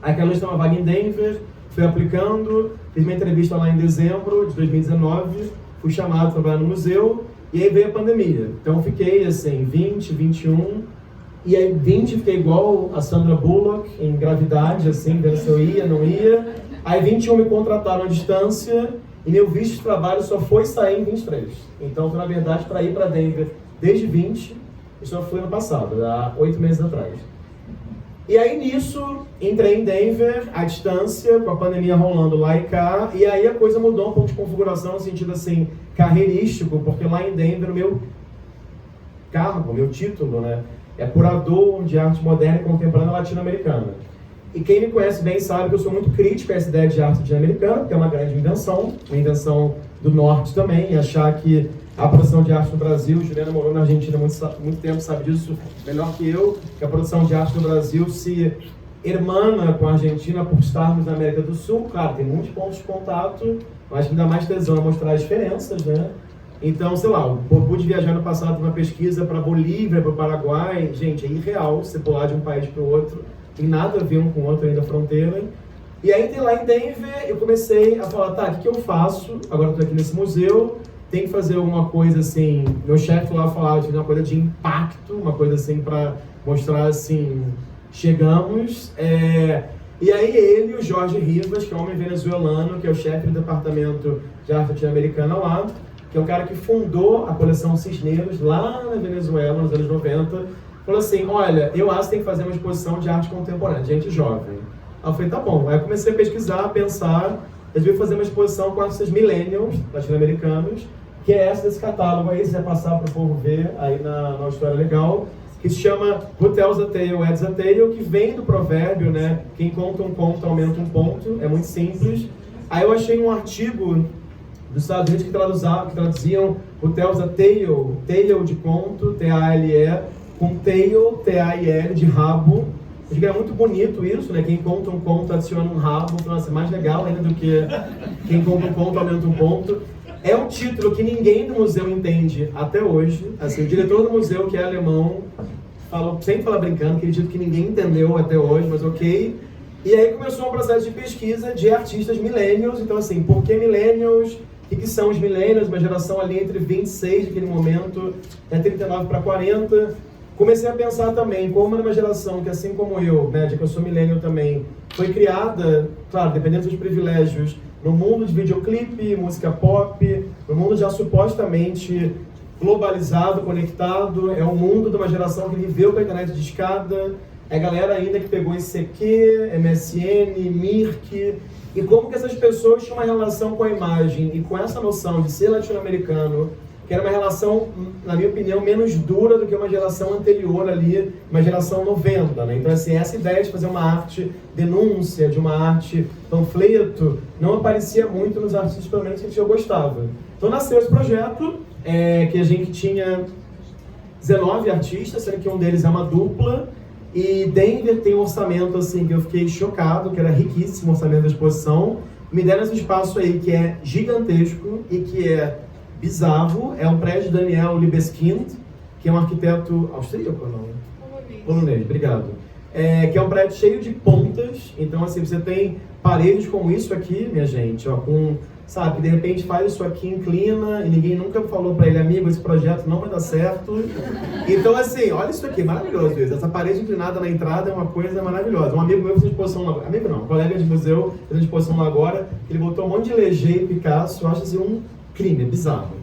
Aquela está uma vaga em Denver, fui aplicando, fiz uma entrevista lá em dezembro de 2019, fui chamado para trabalhar no museu, e aí veio a pandemia. Então fiquei assim, 20, 21, e aí 20 fiquei igual a Sandra Bullock, em gravidade, assim, vendo se eu ia, não ia. Aí 21 me contrataram à distância, e meu visto de trabalho só foi sair em 23. Então, na verdade, para ir para Denver desde 20, eu só fui ano passado, há 8 meses atrás. E aí nisso, entrei em Denver, à distância, com a pandemia rolando lá e cá, e aí a coisa mudou um pouco de configuração no sentido assim, carreirístico, porque lá em Denver o meu cargo, meu título, né, é curador de arte moderna e contemporânea latino-americana. E quem me conhece bem sabe que eu sou muito crítico a essa ideia de arte latino-americana, que é uma grande invenção, uma invenção do norte também, e achar que a produção de arte no Brasil, Juliana morou na Argentina há muito tempo, sabe disso melhor que eu, que a produção de arte no Brasil se hermana com a Argentina por estarmos na América do Sul. Claro, tem muitos pontos de contato, mas que me dá mais tesão a mostrar as diferenças, né? Então, sei lá, eu pude viajar no passado para uma pesquisa para Bolívia, para o Paraguai. Gente, é irreal você pular de um país para o outro, tem nada a ver um com o outro aí da fronteira. E aí, lá em Denver, eu comecei a falar, tá, o que eu faço? Agora eu estou aqui nesse museu, tem que fazer alguma coisa assim, meu chefe lá falava de uma coisa de impacto, uma coisa assim para mostrar assim, chegamos. E aí ele, o Jorge Rivas, que é um homem venezuelano, que é o chefe do departamento de arte latino-americana lá, que é um cara que fundou a coleção Cisneiros lá na Venezuela, nos anos 90, falou assim, olha, eu acho que tem que fazer uma exposição de arte contemporânea, de gente jovem. Aí eu falei, tá bom. Aí eu comecei a pesquisar, a pensar, eu devia fazer uma exposição com artistas millennials, latino-americanos, que é essa desse catálogo aí, se você passar para o povo ver aí na História Legal, que se chama Who Tells a Tale Adds a Tale, que vem do provérbio, né? Quem conta um conto aumenta um ponto, é muito simples. Aí eu achei um artigo dos Estados Unidos que traduziam Who Tells a Tale, tale de conto, T-A-L-E, com tail, T-A-I-L, de rabo. Eu digo que é muito bonito isso, né? Quem conta um conto adiciona um rabo, nossa, é mais legal ainda do que quem conta um conto aumenta um ponto. É um título que ninguém do museu entende até hoje. Assim, o diretor do museu, que é alemão, sempre fala brincando, que ele diz que ninguém entendeu até hoje, mas ok. E aí começou um processo de pesquisa de artistas millennials. Então assim, por que millennials? O que são os millennials? Uma geração ali entre 26 naquele momento, 39 para 40. Comecei a pensar também, como uma geração que, assim como eu, né, que eu sou millennial também, foi criada, claro, dependendo dos privilégios, no mundo de videoclipe, música pop, no mundo já supostamente globalizado, conectado, é o mundo de uma geração que viveu com a internet de escada, é galera ainda que pegou ICQ, MSN, Mirk, e como que essas pessoas tinham uma relação com a imagem e com essa noção de ser latino-americano, que era uma relação, na minha opinião, menos dura do que uma geração anterior ali, uma geração 90, né? Então, assim, essa ideia de fazer uma arte denúncia, de uma arte panfleto, não aparecia muito nos artistas, pelo menos, que eu gostava. Então, nasceu esse projeto, que a gente tinha 19 artistas, sendo que um deles é uma dupla, e Denver tem um orçamento, assim, que eu fiquei chocado, que era riquíssimo o orçamento da exposição. Me deram esse espaço aí que é gigantesco e que é bizarro, é um prédio de Daniel Libeskind, que é um arquiteto austríaco ou não? Polonês, obrigado. Que é um prédio cheio de pontas, então assim, você tem paredes como isso aqui, minha gente, ó, com, sabe, de repente faz isso aqui, inclina, e ninguém nunca falou pra ele, amigo, esse projeto não vai dar certo. Então assim, olha isso aqui, maravilhoso isso. Essa parede inclinada na entrada é uma coisa maravilhosa. Um amigo meu fez uma exposição lá, amigo não, um colega de museu fez uma exposição lá agora, ele botou um monte de Leger e Picasso, eu acho assim um crime, é bizarro.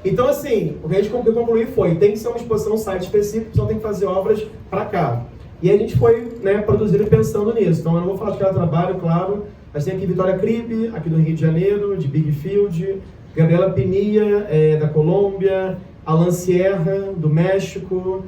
Então, assim, o que a gente concluiu foi, tem que ser uma exposição site específico, só tem que fazer obras para cá. E a gente foi, né, produzindo e pensando nisso. Então, eu não vou falar de cada trabalho, claro, mas tem aqui Vitória Kribe, aqui do Rio de Janeiro, de Big Field, Gabriela Pinilla, da Colômbia, Alan Sierra, do México,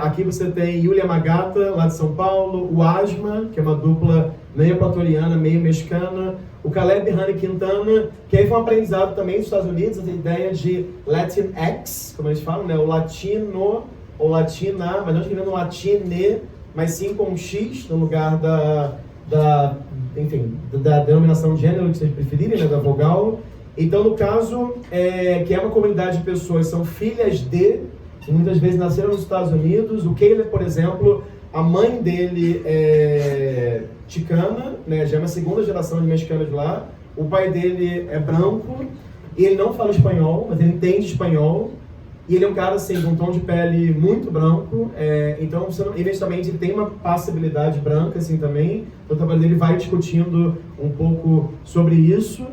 aqui você tem Yulia Magata, lá de São Paulo, o Asma, que é uma dupla meio equatoriana, meio mexicana, o Caleb Rani Quintana, que aí foi um aprendizado também dos Estados Unidos, a ideia de Latinx, como eles falam, né? O latino ou latina, mas não escrevendo latine, mas sim com um X no lugar da denominação de gênero, que vocês preferirem, né? Da vogal. Então, no caso, que é uma comunidade de pessoas, são filhas de, que muitas vezes nasceram nos Estados Unidos. O Caleb, por exemplo, a mãe dele é chicana, né, já é uma segunda geração de mexicanos lá. O pai dele é branco, e ele não fala espanhol, mas ele entende espanhol. E ele é um cara assim, com um tom de pele muito branco, então, evidentemente, ele tem uma passabilidade branca assim também. Então, o trabalho dele vai discutindo um pouco sobre isso.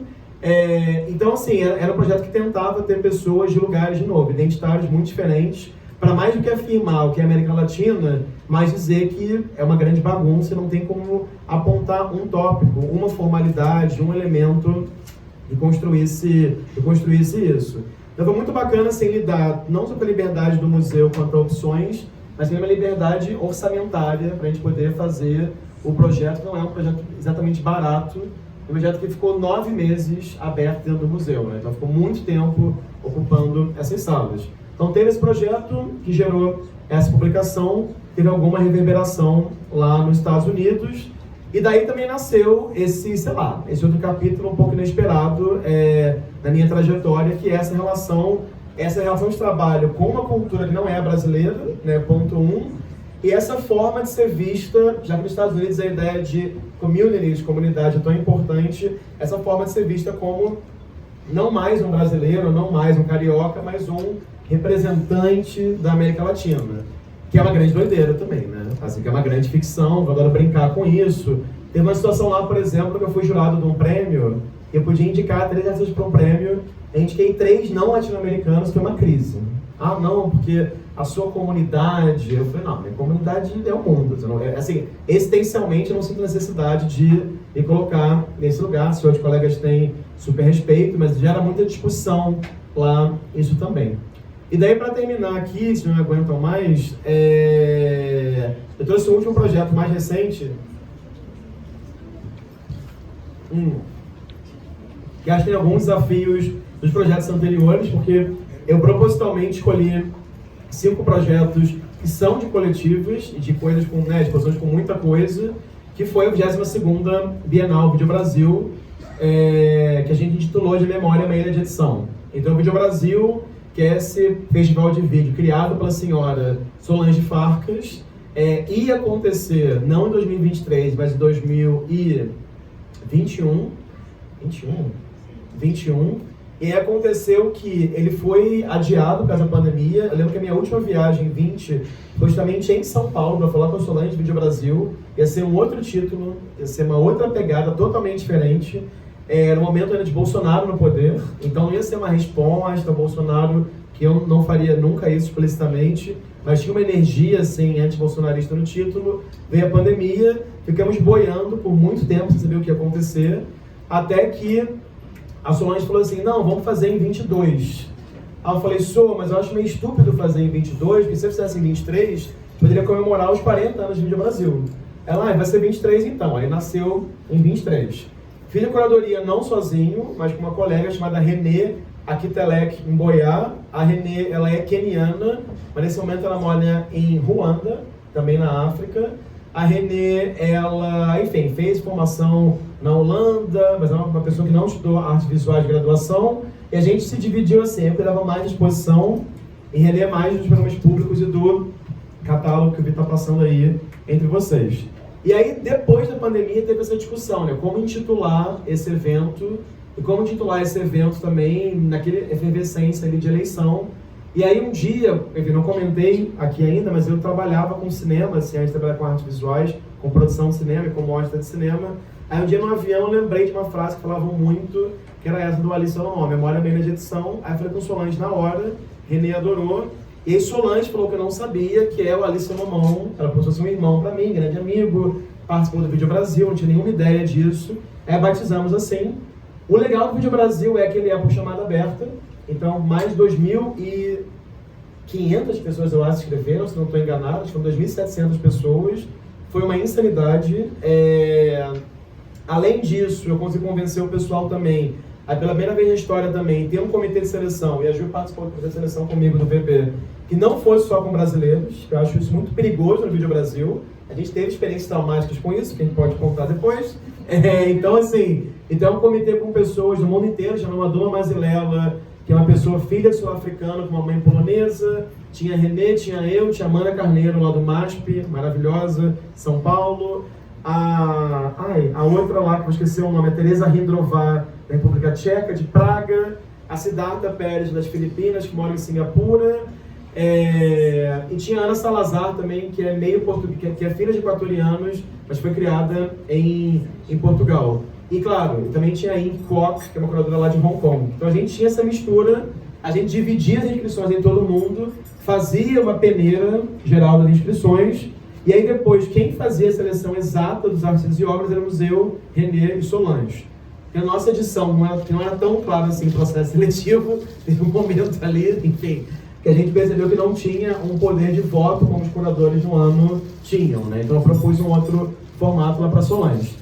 Então, assim, era um projeto que tentava ter pessoas de lugares, de novo, identitários muito diferentes, para mais do que afirmar o que é América Latina, mas dizer que é uma grande bagunça e não tem como apontar um tópico, uma formalidade, um elemento e construísse isso. Então foi muito bacana assim, lidar não só com a liberdade do museu quanto a opções, mas também uma liberdade orçamentária para a gente poder fazer o projeto. Não é um projeto exatamente barato, é um projeto que ficou 9 meses aberto dentro do museu, né? Então ficou muito tempo ocupando essas salas. Então teve esse projeto que gerou essa publicação, teve alguma reverberação lá nos Estados Unidos, e daí também nasceu esse outro capítulo um pouco inesperado na minha trajetória, que é essa relação de trabalho com uma cultura que não é brasileira, né, ponto 1, e essa forma de ser vista, já que nos Estados Unidos a ideia de comunidade é tão importante, essa forma de ser vista como não mais um brasileiro, não mais um carioca, mas um representante da América Latina, que é uma grande doideira também, né? Assim, que é uma grande ficção, eu adoro brincar com isso. Teve uma situação lá, por exemplo, que eu fui jurado de um prêmio, e eu podia indicar 3 artistas para um prêmio, eu indiquei 3 não latino-americanos, que é uma crise. Ah, não, porque a sua comunidade... Eu falei, não, minha comunidade é o mundo. Assim, existencialmente, eu não sinto necessidade de me colocar nesse lugar. Se os colegas têm super respeito, mas gera muita discussão lá, isso também. E daí, para terminar aqui, se não me aguentam mais, eu trouxe o último projeto mais recente, que acho que tem alguns desafios dos projetos anteriores, porque eu propositalmente escolhi 5 projetos que são de coletivos e de coisas com, né, exposições com muita coisa, que foi a 22ª Bienal Vídeo Brasil, que a gente intitulou de Memória uma Ilha de Edição. Então, o Vídeo Brasil, que é esse festival de vídeo criado pela senhora Solange Farcas, ia acontecer não em 2023, mas em 2021, e aconteceu que ele foi adiado por causa da pandemia. Eu lembro que a minha última viagem, em 20, foi justamente em São Paulo, para falar com a Solange Vídeo Brasil. Ia ser um outro título, ia ser uma outra pegada totalmente diferente. Era o momento ainda de Bolsonaro no poder, então não ia ser uma resposta ao Bolsonaro, que eu não faria nunca isso explicitamente, mas tinha uma energia assim, anti-bolsonarista no título. Veio a pandemia, ficamos boiando por muito tempo sem saber o que ia acontecer, até que a Solange falou assim, não, vamos fazer em 22. Aí eu falei, mas eu acho meio estúpido fazer em 22, porque se eu fizesse em 23, poderia comemorar os 40 anos de Vídeo Brasil. Ela, vai ser 23 então, aí nasceu em 23. Fiz a curadoria não sozinho, mas com uma colega chamada Renê Akitelek em Boiá. A Renê, ela é queniana, mas nesse momento ela mora em Ruanda, também na África. A Renê, ela, enfim, fez formação na Holanda, mas é uma pessoa que não estudou artes visuais de graduação, e a gente se dividiu assim, eu cuidava mais de exposição e Renê mais dos programas públicos e do catálogo que o Vi está passando aí entre vocês. E aí, depois da pandemia, teve essa discussão, né? Como intitular esse evento, e como intitular esse evento também naquele efervescência ali de eleição. E aí um dia, eu não comentei aqui ainda, mas eu trabalhava com cinema, assim, antes de trabalhar com artes visuais, com produção de cinema e com mostra de cinema. Aí um dia no avião eu lembrei de uma frase que falavam muito, que era essa do Alice Salomão, Memória Meia de Edição. Aí eu falei com Solange na hora, Renê adorou. E aí Solange falou que eu não sabia, que é o Alice Salomão, ela fosse um irmão para mim, grande amigo, participou do Vídeo Brasil, não tinha nenhuma ideia disso. Aí batizamos assim. O legal do Vídeo Brasil é que ele é por chamada aberta, então mais de 2.500 pessoas, eu acho, escreveram, se não estou enganado, foram 2.700 pessoas, foi uma insanidade. Além disso, eu consegui convencer o pessoal também, pela primeira vez na história também, ter um comitê de seleção, e a Ju participou do comitê de seleção comigo do VB, que não fosse só com brasileiros, eu acho isso muito perigoso no Vídeo Brasil. A gente teve experiências traumáticas com isso, que a gente pode contar depois. Então, assim, então é um comitê com pessoas do mundo inteiro, chamado Maduma Mazilela, que é uma pessoa filha de sul-africano com uma mãe polonesa. Tinha a Renê, tinha eu, tinha a Amanda Carneiro lá do MASP, maravilhosa, São Paulo. A outra lá, que eu esqueci o nome, é Teresa Hindrová, da República Tcheca, de Praga. A Siddhartha Pérez, das Filipinas, que mora em Singapura. E tinha a Ana Salazar também, que é meio português, que é filha de equatorianos, mas foi criada em Portugal. E claro, também tinha a In Kwok, que é uma curadora lá de Hong Kong. Então a gente tinha essa mistura, a gente dividia as inscrições em todo mundo, fazia uma peneira geral das inscrições, E aí depois, quem fazia a seleção exata dos artistas e obras éramos eu, Renê e Solange. E a nossa edição não era tão claro assim, processo seletivo, teve um momento ali, enfim, que a gente percebeu que não tinha um poder de voto como os curadores do ano tinham, né? Então eu propus um outro formato lá para Solange.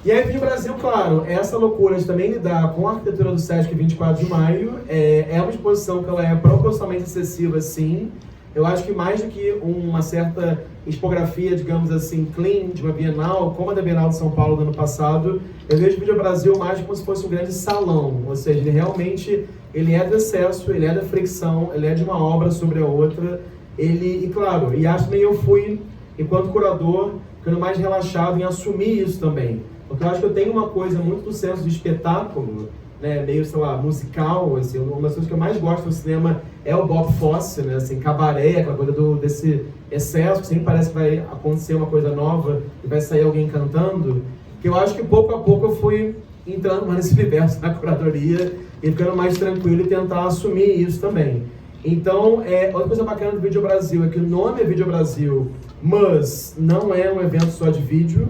E aí, Vídeo Brasil, claro, essa loucura de também lidar com a arquitetura do Sesc 24 de maio, é uma exposição que ela é proporcionalmente acessível, sim. Eu acho que mais do que uma certa expografia, digamos assim, clean, de uma Bienal, como a da Bienal de São Paulo do ano passado, eu vejo o Vídeo Brasil mais como se fosse um grande salão, ou seja, ele realmente ele é do excesso, ele é da fricção, ele é de uma obra sobre a outra, e claro, e acho que eu fui, enquanto curador, ficando mais relaxado em assumir isso também. Porque eu acho que eu tenho uma coisa muito do senso de espetáculo, né, meio, sei lá, musical, assim, uma das coisas que eu mais gosto do cinema é o Bob Fosse, né, assim, cabaré, aquela coisa desse excesso, que sempre parece que vai acontecer uma coisa nova e vai sair alguém cantando, que eu acho que pouco a pouco eu fui entrando mais nesse universo da curadoria e ficando mais tranquilo e tentar assumir isso também. Então, outra coisa bacana do Vídeo Brasil é que o nome é Vídeo Brasil, mas não é um evento só de vídeo,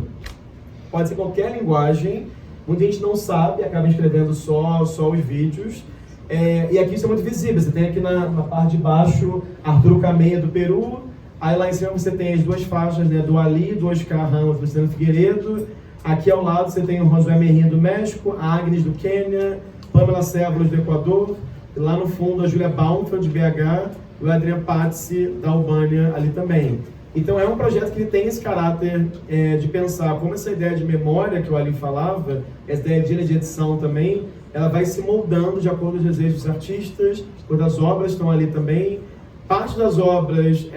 pode ser qualquer linguagem, muita gente não sabe, acaba escrevendo só os vídeos, e aqui isso é muito visível, você tem aqui na parte de baixo Arturo Cameia do Peru, aí lá em cima você tem as duas faixas, né, do Ali, do Oscar Ramos, do Luciano Figueiredo, aqui ao lado você tem o Josué Merrinha do México, a Agnes do Quênia, Pamela Cébolas do Equador, e lá no fundo a Júlia Baumfeld de BH, e o Adrian Pazzi da Albânia ali também. Então é um projeto que ele tem esse caráter de pensar como essa ideia de memória que o Ali falava, essa ideia de edição também, ela vai se moldando de acordo com os desejos dos artistas, quando as obras estão ali também. Parte das obras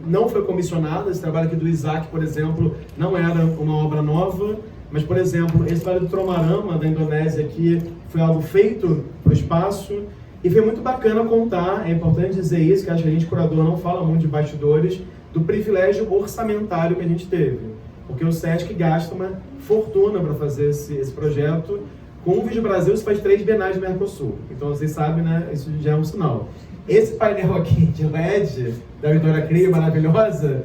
não foi comissionada, esse trabalho aqui do Isaac, por exemplo, não era uma obra nova, mas, por exemplo, esse trabalho do Tromarama, da Indonésia, aqui, foi algo feito para o espaço, e foi muito bacana contar, é importante dizer isso, que acho que a gente, curador, não fala muito de bastidores, do privilégio orçamentário que a gente teve. Porque o Sesc gasta uma fortuna para fazer esse projeto. Com o Vídeo Brasil, isso faz 3 bienais do Mercosul. Então, vocês sabem, né? Isso já é um sinal. Esse painel aqui de LED, da Vitória Cria, maravilhosa,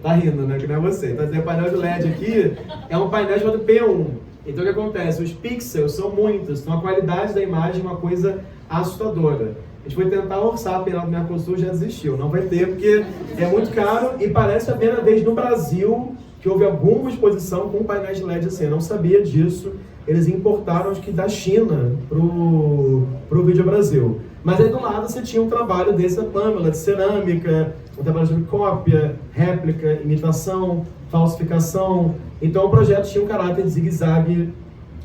tá rindo, né? Que não é você. Então, o painel de LED aqui é um painel chamado P1. Então, o que acontece? Os pixels são muitos, então a qualidade da imagem é uma coisa assustadora. A gente foi tentar orçar a Bienal do Mercosul, já desistiu. Não vai ter, porque é muito caro e parece a primeira vez no Brasil que houve alguma exposição com painéis de LED assim. Eu não sabia disso. Eles importaram, acho que da China, pro Vídeo Brasil. Mas aí do lado você tinha um trabalho desse, a Pamela, de cerâmica, um trabalho sobre cópia, réplica, imitação, falsificação. Então o projeto tinha um caráter de zigue-zague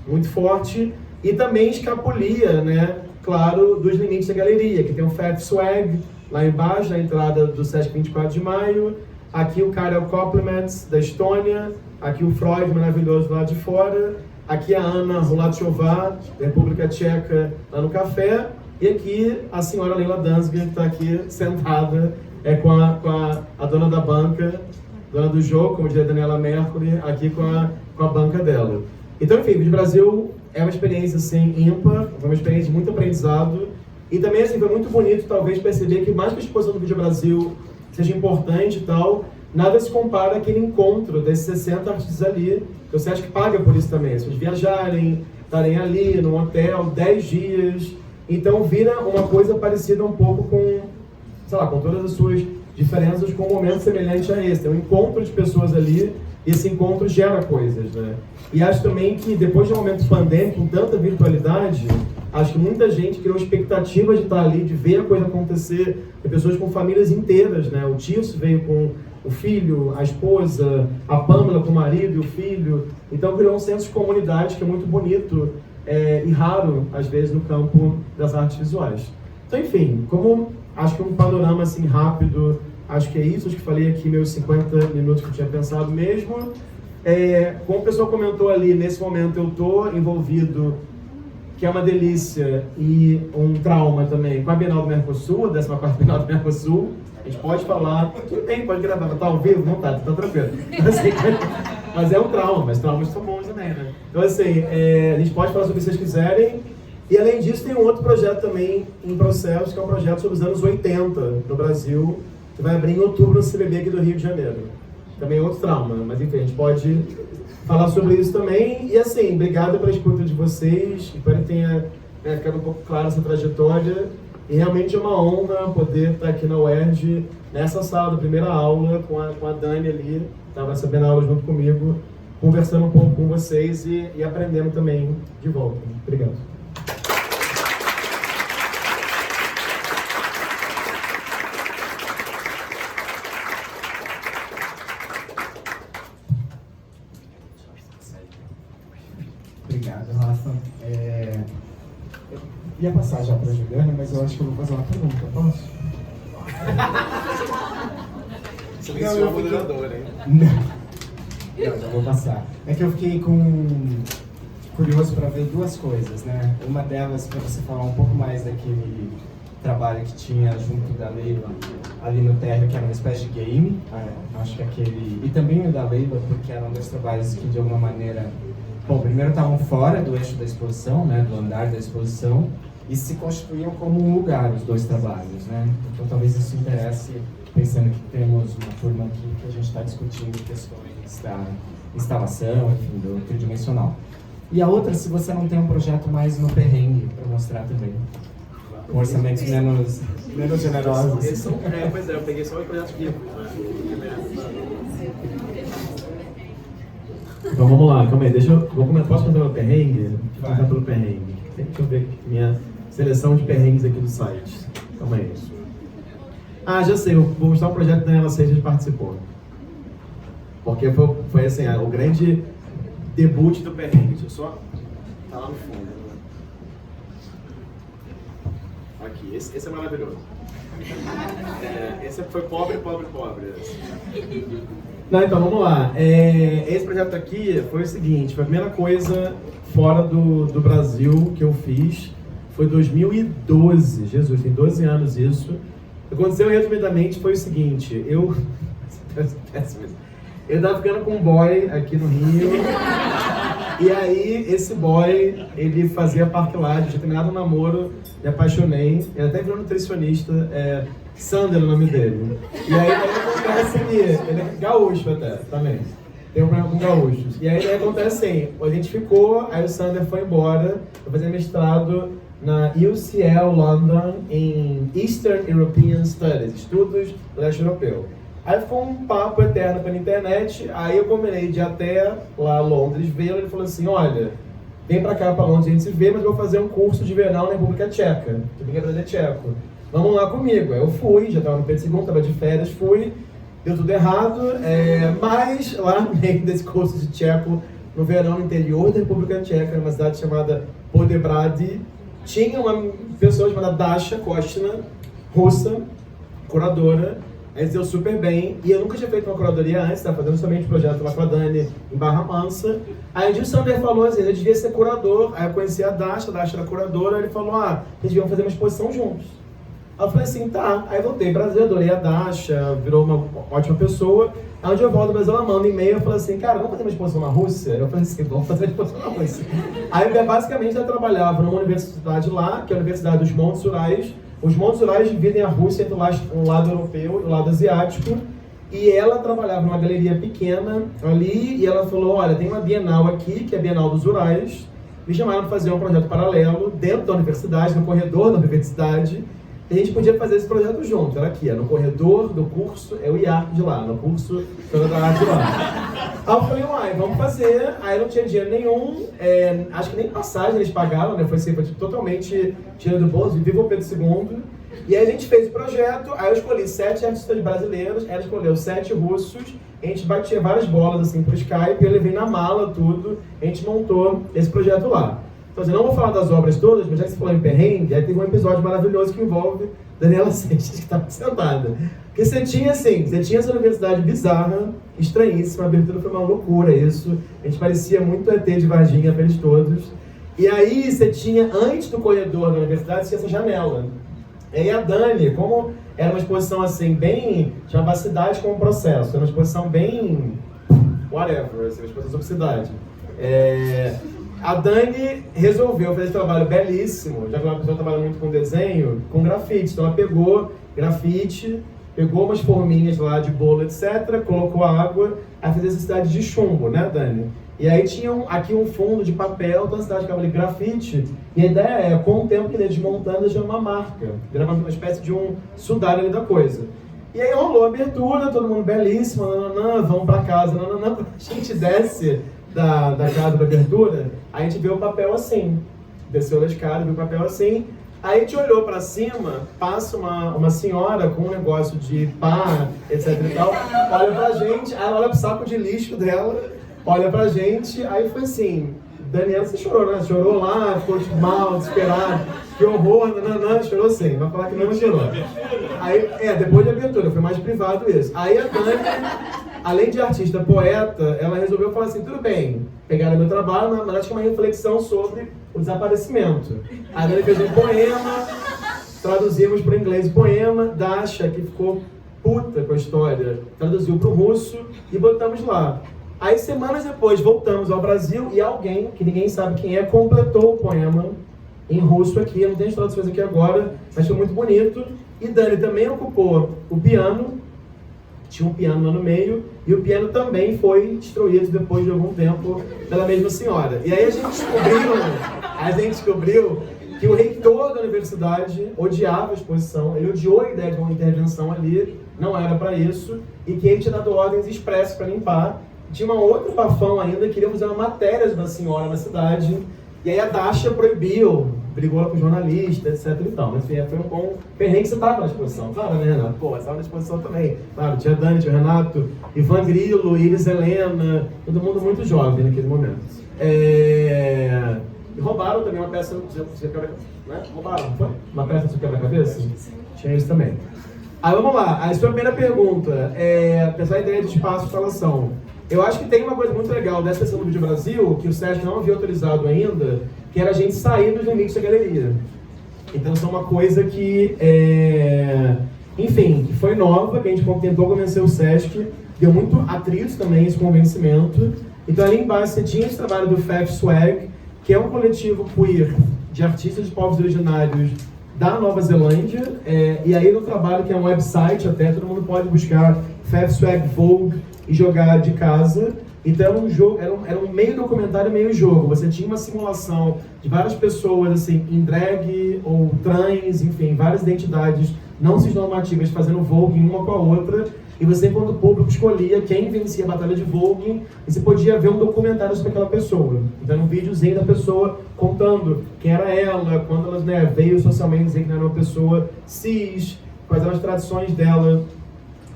muito forte e também escapulia, né, claro, dos limites da galeria, que tem o Fat Swag lá embaixo, na entrada do Sesc 24 de maio, aqui o Karel Compliments, da Estônia, aqui o Freud, maravilhoso, do lado de fora, aqui a Ana Rulatchová, da República Tcheca, lá no café, e aqui a senhora Leila Dansga, que está aqui sentada com a dona da banca, dona do jogo, como diria a Daniela Mercury, aqui com a banca dela. Então, enfim, o Vídeo Brasil é uma experiência, assim, ímpar, foi uma experiência de muito aprendizado, e também, assim, foi muito bonito, talvez, perceber que mais que a exposição do Vídeo Brasil seja importante e tal, nada se compara àquele encontro desses 60 artistas ali, que você acha que paga por isso também, se eles viajarem, estarem ali, num hotel, 10 dias, então vira uma coisa parecida um pouco com, sei lá, com todas as suas diferenças, com um momento semelhante a esse, é um encontro de pessoas ali, e esse encontro gera coisas, né? E acho também que depois de um momento pandêmico, com tanta virtualidade, acho que muita gente criou expectativa de estar ali, de ver a coisa acontecer, tem pessoas com famílias inteiras, né? O Tirso veio com o filho, a esposa, a Pamela com o marido e o filho, então criou um senso de comunidade que é muito bonito e raro, às vezes, no campo das artes visuais. Então, enfim, como acho que um panorama assim rápido, acho que é isso, acho que falei aqui meus 50 minutos que eu tinha pensado mesmo. Como o pessoal comentou ali, nesse momento eu estou envolvido, que é uma delícia e um trauma também, com a Bienal do Mercosul, a 14ª Bienal do Mercosul. A gente pode falar, tudo bem, pode gravar, tá ao vivo? Não tá tranquilo. Mas é um trauma, mas traumas são bons também, né? Então assim, a gente pode falar sobre o que vocês quiserem. E além disso tem um outro projeto também em processo, que é um projeto sobre os anos 80 no Brasil, que vai abrir em outubro no CBB aqui do Rio de Janeiro. Também é outro trauma, mas enfim, a gente pode falar sobre isso também. E assim, obrigado pela escuta de vocês, espero que tenha ficado um pouco clara essa trajetória. E realmente é uma honra poder estar aqui na UERJ, nessa sala da primeira aula, com a Dani ali, estava recebendo a aula junto comigo, conversando um pouco com vocês e aprendendo também de volta. Obrigado. Obrigado, Rafa. Eu ia passar já para a Juliana, mas eu acho que eu vou fazer uma pergunta, posso? Silenciou a moderadora, hein? Não, já vou passar. É que eu fiquei curioso para ver duas coisas, né? Uma delas, para você falar um pouco mais daquele trabalho que tinha junto da Leila ali no térreo, que era uma espécie de game. Acho que aquele... E também o da Leila, porque eram dois trabalhos que, de alguma maneira... Bom, primeiro estavam fora do eixo da exposição, né? Do andar da exposição, e se constituíam como um lugar, os dois trabalhos, né? Então talvez isso interesse, pensando que temos uma turma aqui que a gente está discutindo questões da instalação, enfim, do tridimensional. E a outra, se você não tem um projeto mais no perrengue para mostrar também, com orçamentos menos generosos. Pois é, eu peguei só os projetos vivos, né? Então vamos lá, calma aí, posso contar meu perrengue? Vou contar pelo perrengue. Deixa eu ver minha seleção de perrengues aqui do site. Calma aí. Já sei, eu vou mostrar um projeto que a Daniela Seixas participou. Porque foi assim, o grande debut do perrengue. Deixa eu só... Tá lá no fundo. Aqui, esse é maravilhoso. Esse foi pobre. Não, então vamos lá. Esse projeto aqui foi o seguinte, foi a primeira coisa fora do Brasil que eu fiz, foi 2012, Jesus, tem 12 anos isso. O que aconteceu resumidamente foi o seguinte, eu tava ficando com um boy aqui no Rio, e aí esse boy, ele fazia parquilagem, tinha terminado um namoro, me apaixonei, ele até virou nutricionista, Sander é o nome dele. E aí acontece ele é gaúcho até, também. Tem um problema com gaúchos. E aí acontece assim, a gente ficou, aí o Sander foi embora, foi fazer mestrado na UCL London em Eastern European Studies, estudos do leste europeu. Aí foi um papo eterno pela internet, aí eu combinei de ir até lá Londres vê-lo, ele falou assim, olha, vem pra cá pra Londres a gente se vê, mas eu vou fazer um curso de verão na República Tcheca, que eu vim aprender tcheco. Vamos lá comigo. Aí eu fui, já estava no Pedro II, estava de férias, fui, deu tudo errado, mas lá no meio desse curso de tcheco, no verão, no interior da República Tcheca, numa cidade chamada Poděbrady, tinha uma pessoa chamada Dasha Kostina, russa, curadora, aí deu super bem, e eu nunca tinha feito uma curadoria antes, estava fazendo somente um projeto lá com a Dani, em Barra Mansa. Aí o Sander falou assim, eu devia ser curador, aí eu conheci a Dasha era curadora, ele falou, eles deviam fazer uma exposição juntos. Aí eu falei assim, tá. Aí voltei para o Brasil, adorei a Dasha, virou uma ótima pessoa. Aí onde eu volto do Brasil, ela manda um e-mail, eu falei assim, cara, vamos fazer uma exposição na Rússia? Eu falei assim, vamos fazer uma exposição na Rússia. Aí basicamente ela trabalhava numa universidade lá, que é a Universidade dos Montes Urais. Os Montes Urais dividem a Rússia entre o lado europeu e o lado asiático. E ela trabalhava numa galeria pequena ali, e ela falou, olha, tem uma Bienal aqui, que é a Bienal dos Urais. Me chamaram para fazer um projeto paralelo dentro da universidade, no corredor da universidade. A gente podia fazer esse projeto junto, era aqui, no corredor do curso, é o IARC de lá, no curso da arte de lá. Aí eu falei, vamos fazer, aí não tinha dinheiro nenhum, acho que nem passagem eles pagaram, né, foi totalmente dinheiro do bolso, viva o Pedro II. E aí a gente fez o projeto, aí eu escolhi 7 artistas brasileiros, ela escolheu 7 russos, a gente batia várias bolas assim pro Skype, eu levei na mala tudo, a gente montou esse projeto lá. Então, assim, não vou falar das obras todas, mas já que você falou em perrengue, aí teve um episódio maravilhoso que envolve Daniela Seixas, que estava sentada. Porque você tinha essa universidade bizarra, estranhíssima, a abertura foi uma loucura isso, a gente parecia muito ET de Varginha para eles todos. E aí você tinha, antes do corredor da universidade, tinha essa janela. E aí a Dani, como era uma exposição assim, bem, chamava cidade como processo, era uma exposição bem, whatever, assim, uma exposição sobre cidade. A Dani resolveu fazer esse trabalho belíssimo, já que uma pessoa trabalha muito com desenho, com grafite. Então ela pegou grafite pegou umas forminhas lá de bolo, etc., colocou a água, aí fez essa cidade de chumbo, né, Dani? E aí tinha aqui um fundo de papel, toda a cidade ficava ali grafite, e a ideia é, com o tempo que ele ia desmontando, deixando uma marca, virava uma espécie de um sudário ali da coisa. E aí rolou a abertura, todo mundo belíssimo, nananã, vamos pra casa, nananã. Quando a gente desce da casa da abertura, a gente vê o papel assim, desceu da escada, viu o papel assim, aí a gente olhou pra cima, passa uma senhora com um negócio de pá, etc e tal, olha pra gente, aí ela olha pro saco de lixo dela, olha pra gente, aí foi assim, Daniela, você chorou, né? Chorou lá, ficou mal, desesperado, que horror, nananã, chorou sim, vai falar que não chorou. Aí, depois da abertura, foi mais privado isso. Aí a Dani, além de artista, poeta, ela resolveu falar assim, tudo bem, pegaram meu trabalho, na verdade, que é uma reflexão sobre o desaparecimento. A Dani fez um poema, traduzimos para o inglês o poema, Dasha, que ficou puta com a história, traduziu para o russo e botamos lá. Aí, semanas depois, voltamos ao Brasil e alguém, que ninguém sabe quem é, completou o poema em russo aqui. Eu não tenho as traduções aqui agora, mas foi muito bonito. E Dani também ocupou o piano, tinha um piano lá no meio, e o piano também foi destruído depois de algum tempo pela mesma senhora. E aí a gente descobriu que o reitor da universidade odiava a exposição, ele odiou a ideia de uma intervenção ali, não era para isso, e que ele tinha dado ordens expressas para limpar. Tinha um outro bafão ainda, queria fazer uma matéria da senhora na cidade, e aí a Dasha proibiu, brigou lá com o jornalista, etc e tal. Mas foi um bom perrengue. Você estava na exposição, claro, né, Renato? Pô, você estava na exposição também. Claro, tinha Dani, tinha Renato, Ivan Grilo, Iris Helena, todo mundo muito jovem naquele momento. E roubaram também uma peça, né? Roubaram, não foi? Uma peça de quebra-cabeça? Tinha isso também. Aí vamos lá, a sua primeira pergunta, pensar a ideia de espaço de instalação. Eu acho que tem uma coisa muito legal dessa sessão do Vídeo Brasil, que o Sesc não havia autorizado ainda, que era a gente sair dos limites da galeria. Então, isso é uma coisa que, enfim, que foi nova, que a gente tentou convencer o Sesc, deu muito atrito também esse convencimento. Então, ali embaixo você tinha esse trabalho do FF Swag, que é um coletivo queer de artistas de povos originários da Nova Zelândia, e aí no trabalho, que é um website até, todo mundo pode buscar FF Swag Vogue e jogar de casa. Então era um jogo, era um meio documentário, meio jogo. Você tinha uma simulação de várias pessoas, assim, em drag ou trans, enfim, várias identidades não cisnormativas fazendo vogue uma com a outra. E você, enquanto público, escolhia quem vencia a batalha de vogue e você podia ver um documentário sobre aquela pessoa. Então, um videozinho da pessoa contando quem era ela, quando ela, né, veio socialmente dizer que não era uma pessoa cis, quais eram as tradições dela,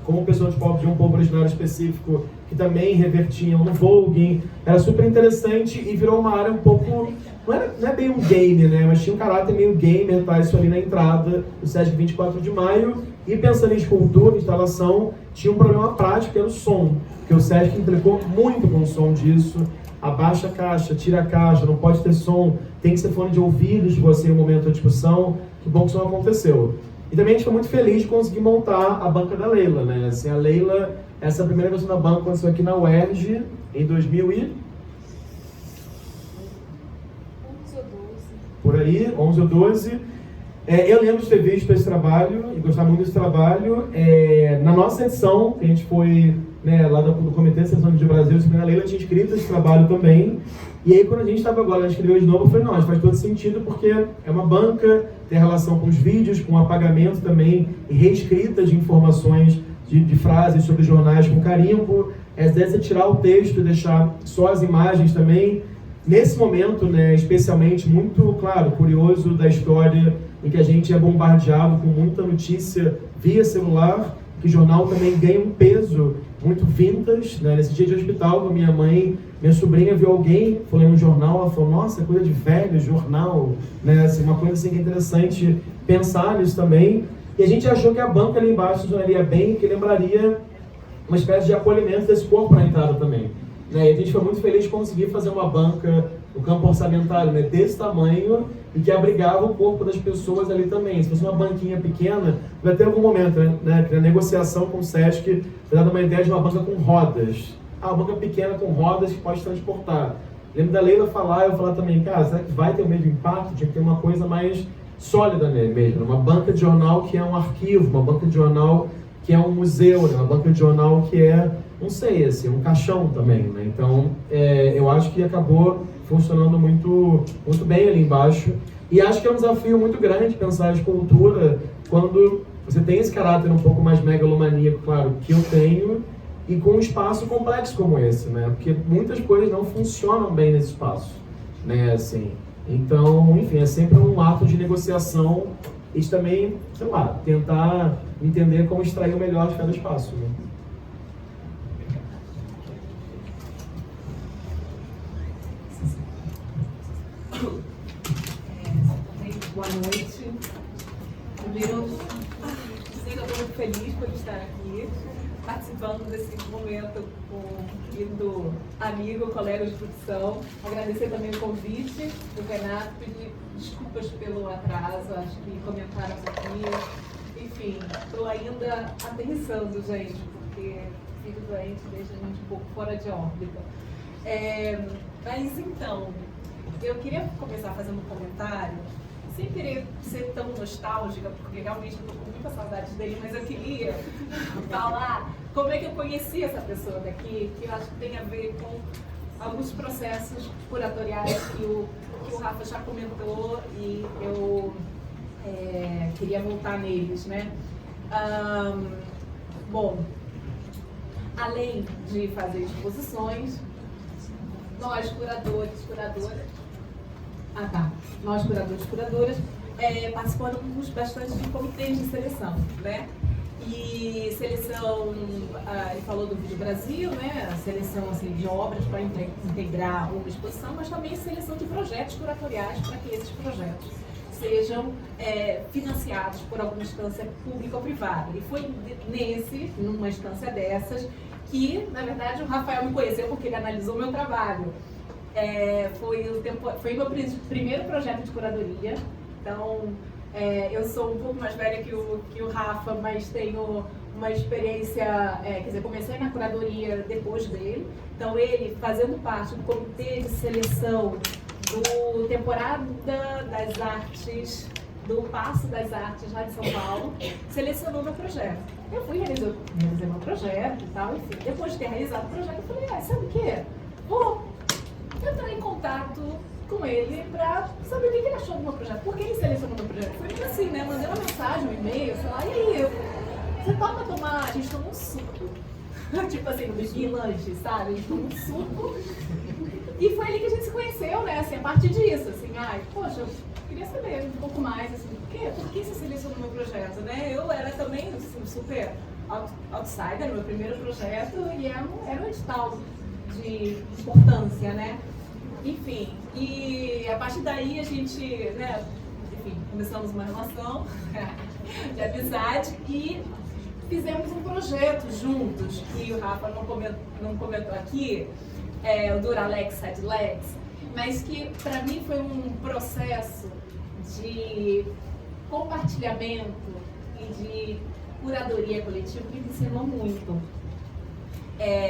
como pessoa de um povo originário específico, que também revertiam no voguing. Era super interessante e virou uma área um pouco... Não é bem um game, né? Mas tinha um caráter meio gamer, tá? Isso ali na entrada do Sesc 24 de maio. E pensando em escultura, instalação, tinha um problema prático, que era o som. Porque o Sesc implicou muito com o som disso. Abaixa a caixa, tira a caixa, não pode ter som. Tem que ser fone de ouvido de você no momento da discussão. Que bom que isso não aconteceu. E também a gente foi muito feliz de conseguir montar a banca da Leila, né? Assim, a Leila, essa primeira versão da banca aconteceu aqui na UERJ, em 2011 por aí, 11 ou 12. Eu lembro de ter visto esse trabalho e gostar muito desse trabalho. Na nossa edição, que a gente foi, né, lá do Comitê de Sessão de Brasil, a Leila tinha escrito esse trabalho também. E aí, quando a gente estava agora, ela escreveu de novo, eu falei, não, isso faz todo sentido, porque é uma banca, tem relação com os vídeos, com o apagamento também, e reescrita de informações, de frases sobre jornais com carimbo. Às vezes é tirar o texto e deixar só as imagens também. Nesse momento, né, especialmente, muito, claro, curioso da história, em que a gente é bombardeado com muita notícia via celular, que o jornal também ganha um peso muito vintage, né? Nesse dia de hospital com a minha mãe, minha sobrinha viu alguém, foi ler um jornal, ela falou, nossa, coisa de velho, jornal, né? Assim, uma coisa assim que é interessante pensar nisso também. E a gente achou que a banca ali embaixo funcionaria bem, que lembraria uma espécie de acolhimento desse corpo na entrada também. Né? E a gente foi muito feliz de conseguir fazer uma banca, o campo orçamentário, né, desse tamanho, e que abrigava o corpo das pessoas ali também. Se fosse uma banquinha pequena, vai ter algum momento, né, que na negociação com o Sesc foi dada uma ideia de uma banca com rodas. Uma banca pequena com rodas que pode transportar. Lembro da Leila falar, eu falar também, cara, será que vai ter o mesmo impacto? Tinha que ter uma coisa mais sólida mesmo. Uma banca de jornal que é um arquivo, uma banca de jornal que é um museu, né? Uma banca de jornal que é, não sei, assim, um caixão também, né? Então, eu acho que acabou funcionando muito, muito bem ali embaixo. E acho que é um desafio muito grande pensar a escultura quando você tem esse caráter um pouco mais megalomaníaco, claro, que eu tenho, e com um espaço complexo como esse, né? Porque muitas coisas não funcionam bem nesse espaço, né? Assim, então, enfim, é sempre um ato de negociação e também, sei lá, tentar entender como extrair o melhor de cada espaço, né? Boa noite. Primeiro, dizer que eu estou muito feliz por estar aqui, participando desse momento com um querido amigo, colega de profissão. Agradecer também o convite do Renato, pedir desculpas pelo atraso, acho que comentaram aqui. Enfim, estou ainda aterrissando, gente, porque fico doente deixa a gente um pouco fora de órbita. Mas então, eu queria começar fazendo um comentário, sem querer ser tão nostálgica, porque realmente eu estou com muita saudade dele, mas eu queria falar como é que eu conheci essa pessoa daqui, que eu acho que tem a ver com alguns processos curatoriais que o Rafa já comentou e eu queria voltar neles, né? Bom, além de fazer exposições, nós curadoras, curadoras, participamos bastante de comitês de seleção, né? E seleção, ele falou do Vídeo Brasil, né? A seleção assim, de obras para integrar uma exposição, mas também seleção de projetos curatoriais para que esses projetos sejam financiados por alguma instância pública ou privada. E foi numa instância dessas, que, na verdade, o Rafael me conheceu porque ele analisou meu trabalho. Foi o meu primeiro projeto de curadoria, então eu sou um pouco mais velha que o Rafa, mas tenho uma experiência, quer dizer, comecei na curadoria depois dele, então ele fazendo parte do comitê de seleção do Temporada das Artes, do Paço das Artes lá de São Paulo, selecionou meu projeto. Eu fui realizei meu projeto e tal, enfim, depois de ter realizado o projeto, eu falei, sabe o quê? Vou entrar em contato com ele para saber o que ele achou do meu projeto, por que ele selecionou meu projeto. Foi assim, né? Mandei uma mensagem, um e-mail, sei lá, e aí, você topa tomar? A gente toma um suco. Tipo assim, no Big Lanche, sabe? A gente toma um suco. E foi ali que a gente se conheceu, né? Assim, a partir disso, assim, poxa, eu queria saber um pouco mais, assim, por que você selecionou meu projeto, né? Eu era também assim, super outsider no meu primeiro projeto e era um edital de importância, né? Enfim, e a partir daí a gente, né, enfim, começamos uma relação de amizade e fizemos um projeto juntos, que o Rafa não comentou aqui, o Duralex Sidelex, mas que para mim foi um processo de compartilhamento e de curadoria coletiva que me ensinou muito.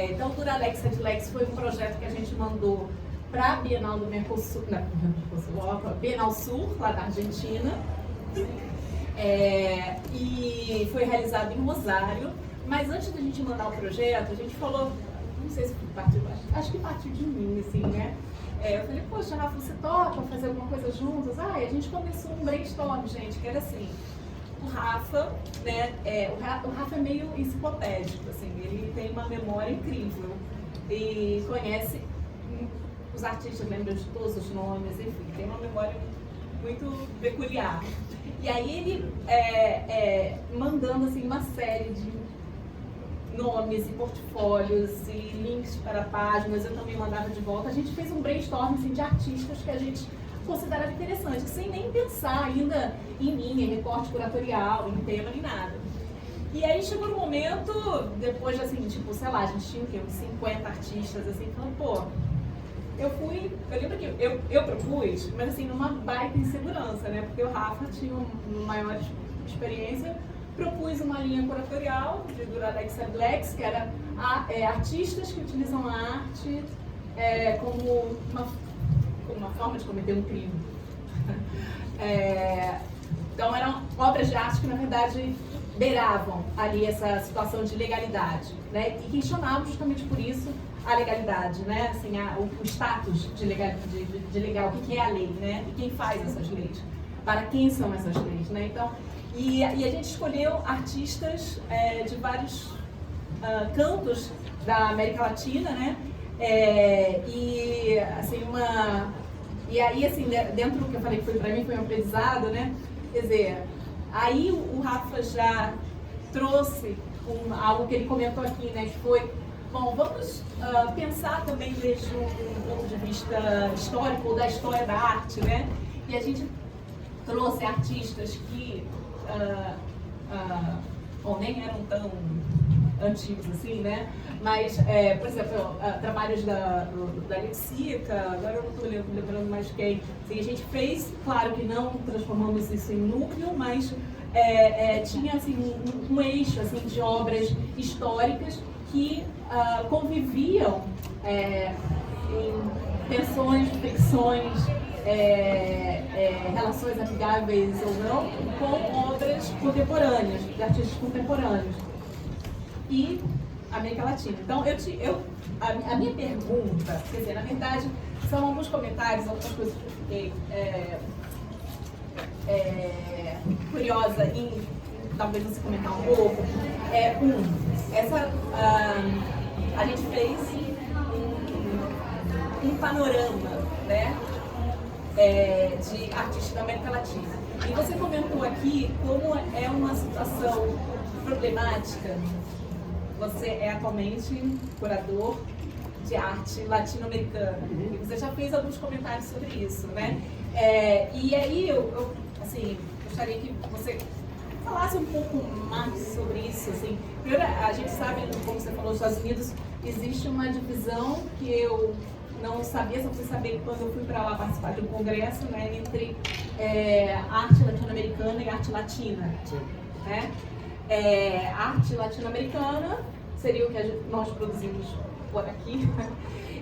Então, o Duralex Sidelex foi um projeto que a gente mandou para a Bienal do Mercosul, Bienal Sul, lá da Argentina, e foi realizado em Rosário. Mas antes da gente mandar o projeto, a gente falou, não sei se partiu, acho que partiu de mim, assim, né? Eu falei, poxa, Rafa, você topa fazer alguma coisa juntos? A gente começou um brainstorm, gente, que era assim, o Rafa, né, o Rafa é meio enciclopédico, assim, ele tem uma memória incrível e conhece os artistas, lembra de todos os nomes, enfim, tem uma memória muito peculiar. E aí ele mandando assim, uma série de nomes e portfólios e links para páginas, eu também mandava de volta. A gente fez um brainstorm assim, de artistas que a gente considerava interessante, sem nem pensar ainda em linha, em recorte curatorial, em tema, nem nada. E aí chegou no momento, depois de assim, tipo, sei lá, a gente tinha o quê? Uns 50 artistas, assim, falando, pô, eu lembro que eu propus, mas assim, numa baita insegurança, né? Porque o Rafa tinha uma maior experiência, propus uma linha curatorial de Duralex Sidelex, que era artistas que utilizam a arte como uma forma de cometer um crime. Então eram obras de arte que, na verdade, beiravam ali essa situação de legalidade, né? E questionavam justamente por isso a legalidade, né? Assim, o status de legal, o que é a lei, né? E quem faz essas leis, para quem são essas leis, né? Então, e a gente escolheu artistas de vários cantos da América Latina, né? E assim e aí assim dentro do que eu falei que foi para mim foi um aprendizado, né? Quer dizer, aí o Rafa já trouxe algo que ele comentou aqui, né? Que foi, bom, vamos pensar também desde um ponto de vista histórico ou da história da arte, né? E a gente trouxe artistas que bom, nem eram tão antigos assim, né? Mas, por exemplo, trabalhos da Lexica, agora eu não estou lembrando mais quem. Assim, a gente fez, claro que não transformamos isso em núcleo, mas tinha assim, um eixo assim, de obras históricas que conviviam em tensões, fricções, relações amigáveis ou não, com obras contemporâneas, de artistas contemporâneos. E América Latina. Então, a minha pergunta, quer dizer, na verdade, são alguns comentários, algumas coisas que eu fiquei curiosa em talvez você comentar um pouco. A gente fez um panorama, né, de artistas da América Latina. E você comentou aqui como é uma situação problemática. Você é atualmente curador de arte latino-americana. E você já fez alguns comentários sobre isso, né? E aí eu assim, gostaria que você falasse um pouco mais sobre isso. Assim. Primeiro, a gente sabe, como você falou, nos Estados Unidos existe uma divisão que eu não sabia, só fui saber quando eu fui para lá participar de um congresso, né, entre arte latino-americana e arte latina. Né? Arte latino-americana seria o que nós produzimos por aqui,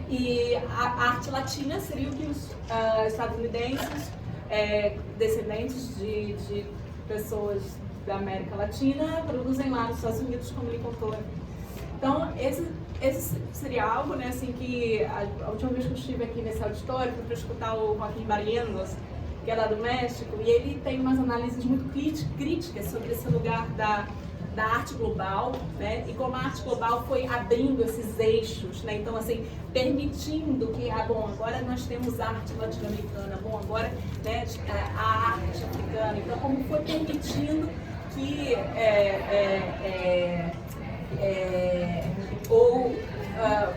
e a arte latina seria o que os estadunidenses, descendentes de pessoas da América Latina, produzem lá nos Estados Unidos, como ele contou. Então, esse seria algo, né, assim, que a última vez que eu estive aqui nesse auditório foi para escutar o Joaquim Barrientos, que é lá do México, e ele tem umas análises muito críticas sobre esse lugar da arte global, né? E como a arte global foi abrindo esses eixos, né? Então, assim, permitindo que, bom, agora nós temos arte latino-americana, bom, agora, né, a arte africana. Então, como foi permitindo que ou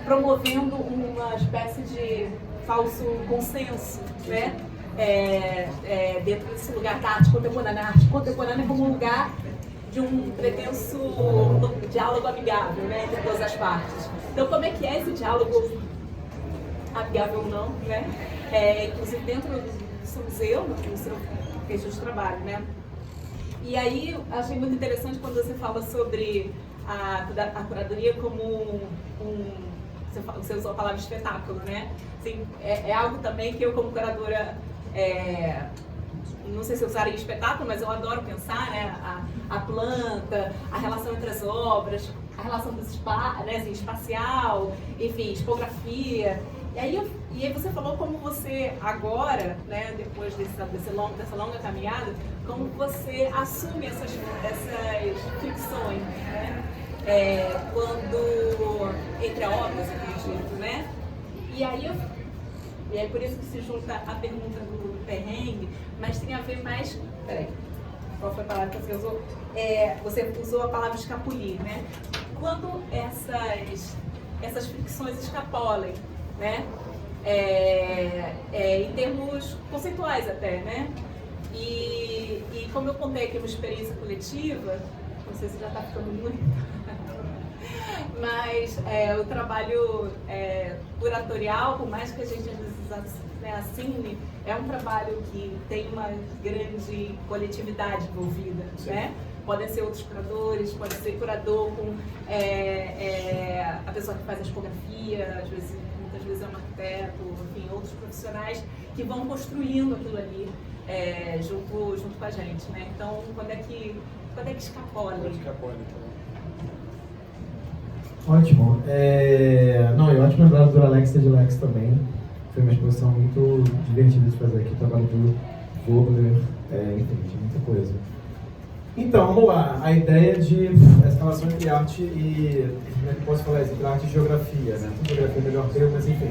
promovendo uma espécie de falso consenso, né? Dentro desse lugar da arte contemporânea. A arte contemporânea como um lugar de um pretenso diálogo amigável, né, entre todas as partes. Então, como é que é esse diálogo amigável ou não, né? Inclusive dentro do seu museu, no seu registro de trabalho, né? E aí, achei muito interessante quando você fala sobre a curadoria como você usou a palavra espetáculo, né? Assim, é algo também que eu, como curadora, não sei se eu usaria espetáculo, mas eu adoro pensar, né, a planta, a relação entre as obras, a relação do né, assim, espacial, enfim, tipografia. E aí você falou como você agora, né, depois dessa longa caminhada, como você assume essas fricções, né, quando entre obras, acredito, né? E aí por isso que se junta a pergunta do perrengue, mas tem a ver mais... Peraí, qual foi a palavra que você usou? Você usou a palavra escapulir, né? Quando essas fricções escapolem, né? Em termos conceituais até, né? E como eu contei aqui uma experiência coletiva, não sei se já está ficando muito... Mas o trabalho curatorial, por mais que a gente assine, é um trabalho que tem uma grande coletividade envolvida, né? Podem ser outros curadores, pode ser curador com a pessoa que faz a tipografia, muitas vezes é um arquiteto, enfim, outros profissionais que vão construindo aquilo ali junto com a gente, né? Então, quando é que Codex Scapoli. Ótimo. Não, e ótimo lembrar do Alex e de Lex também. Foi uma exposição muito divertida de fazer aqui, o trabalho do Vogler, enfim, de muita coisa. Então, vamos lá. A ideia de essa relação entre arte e, como é que eu posso falar isso? Entre arte e geografia, né? Geografia é o melhor termo, mas enfim.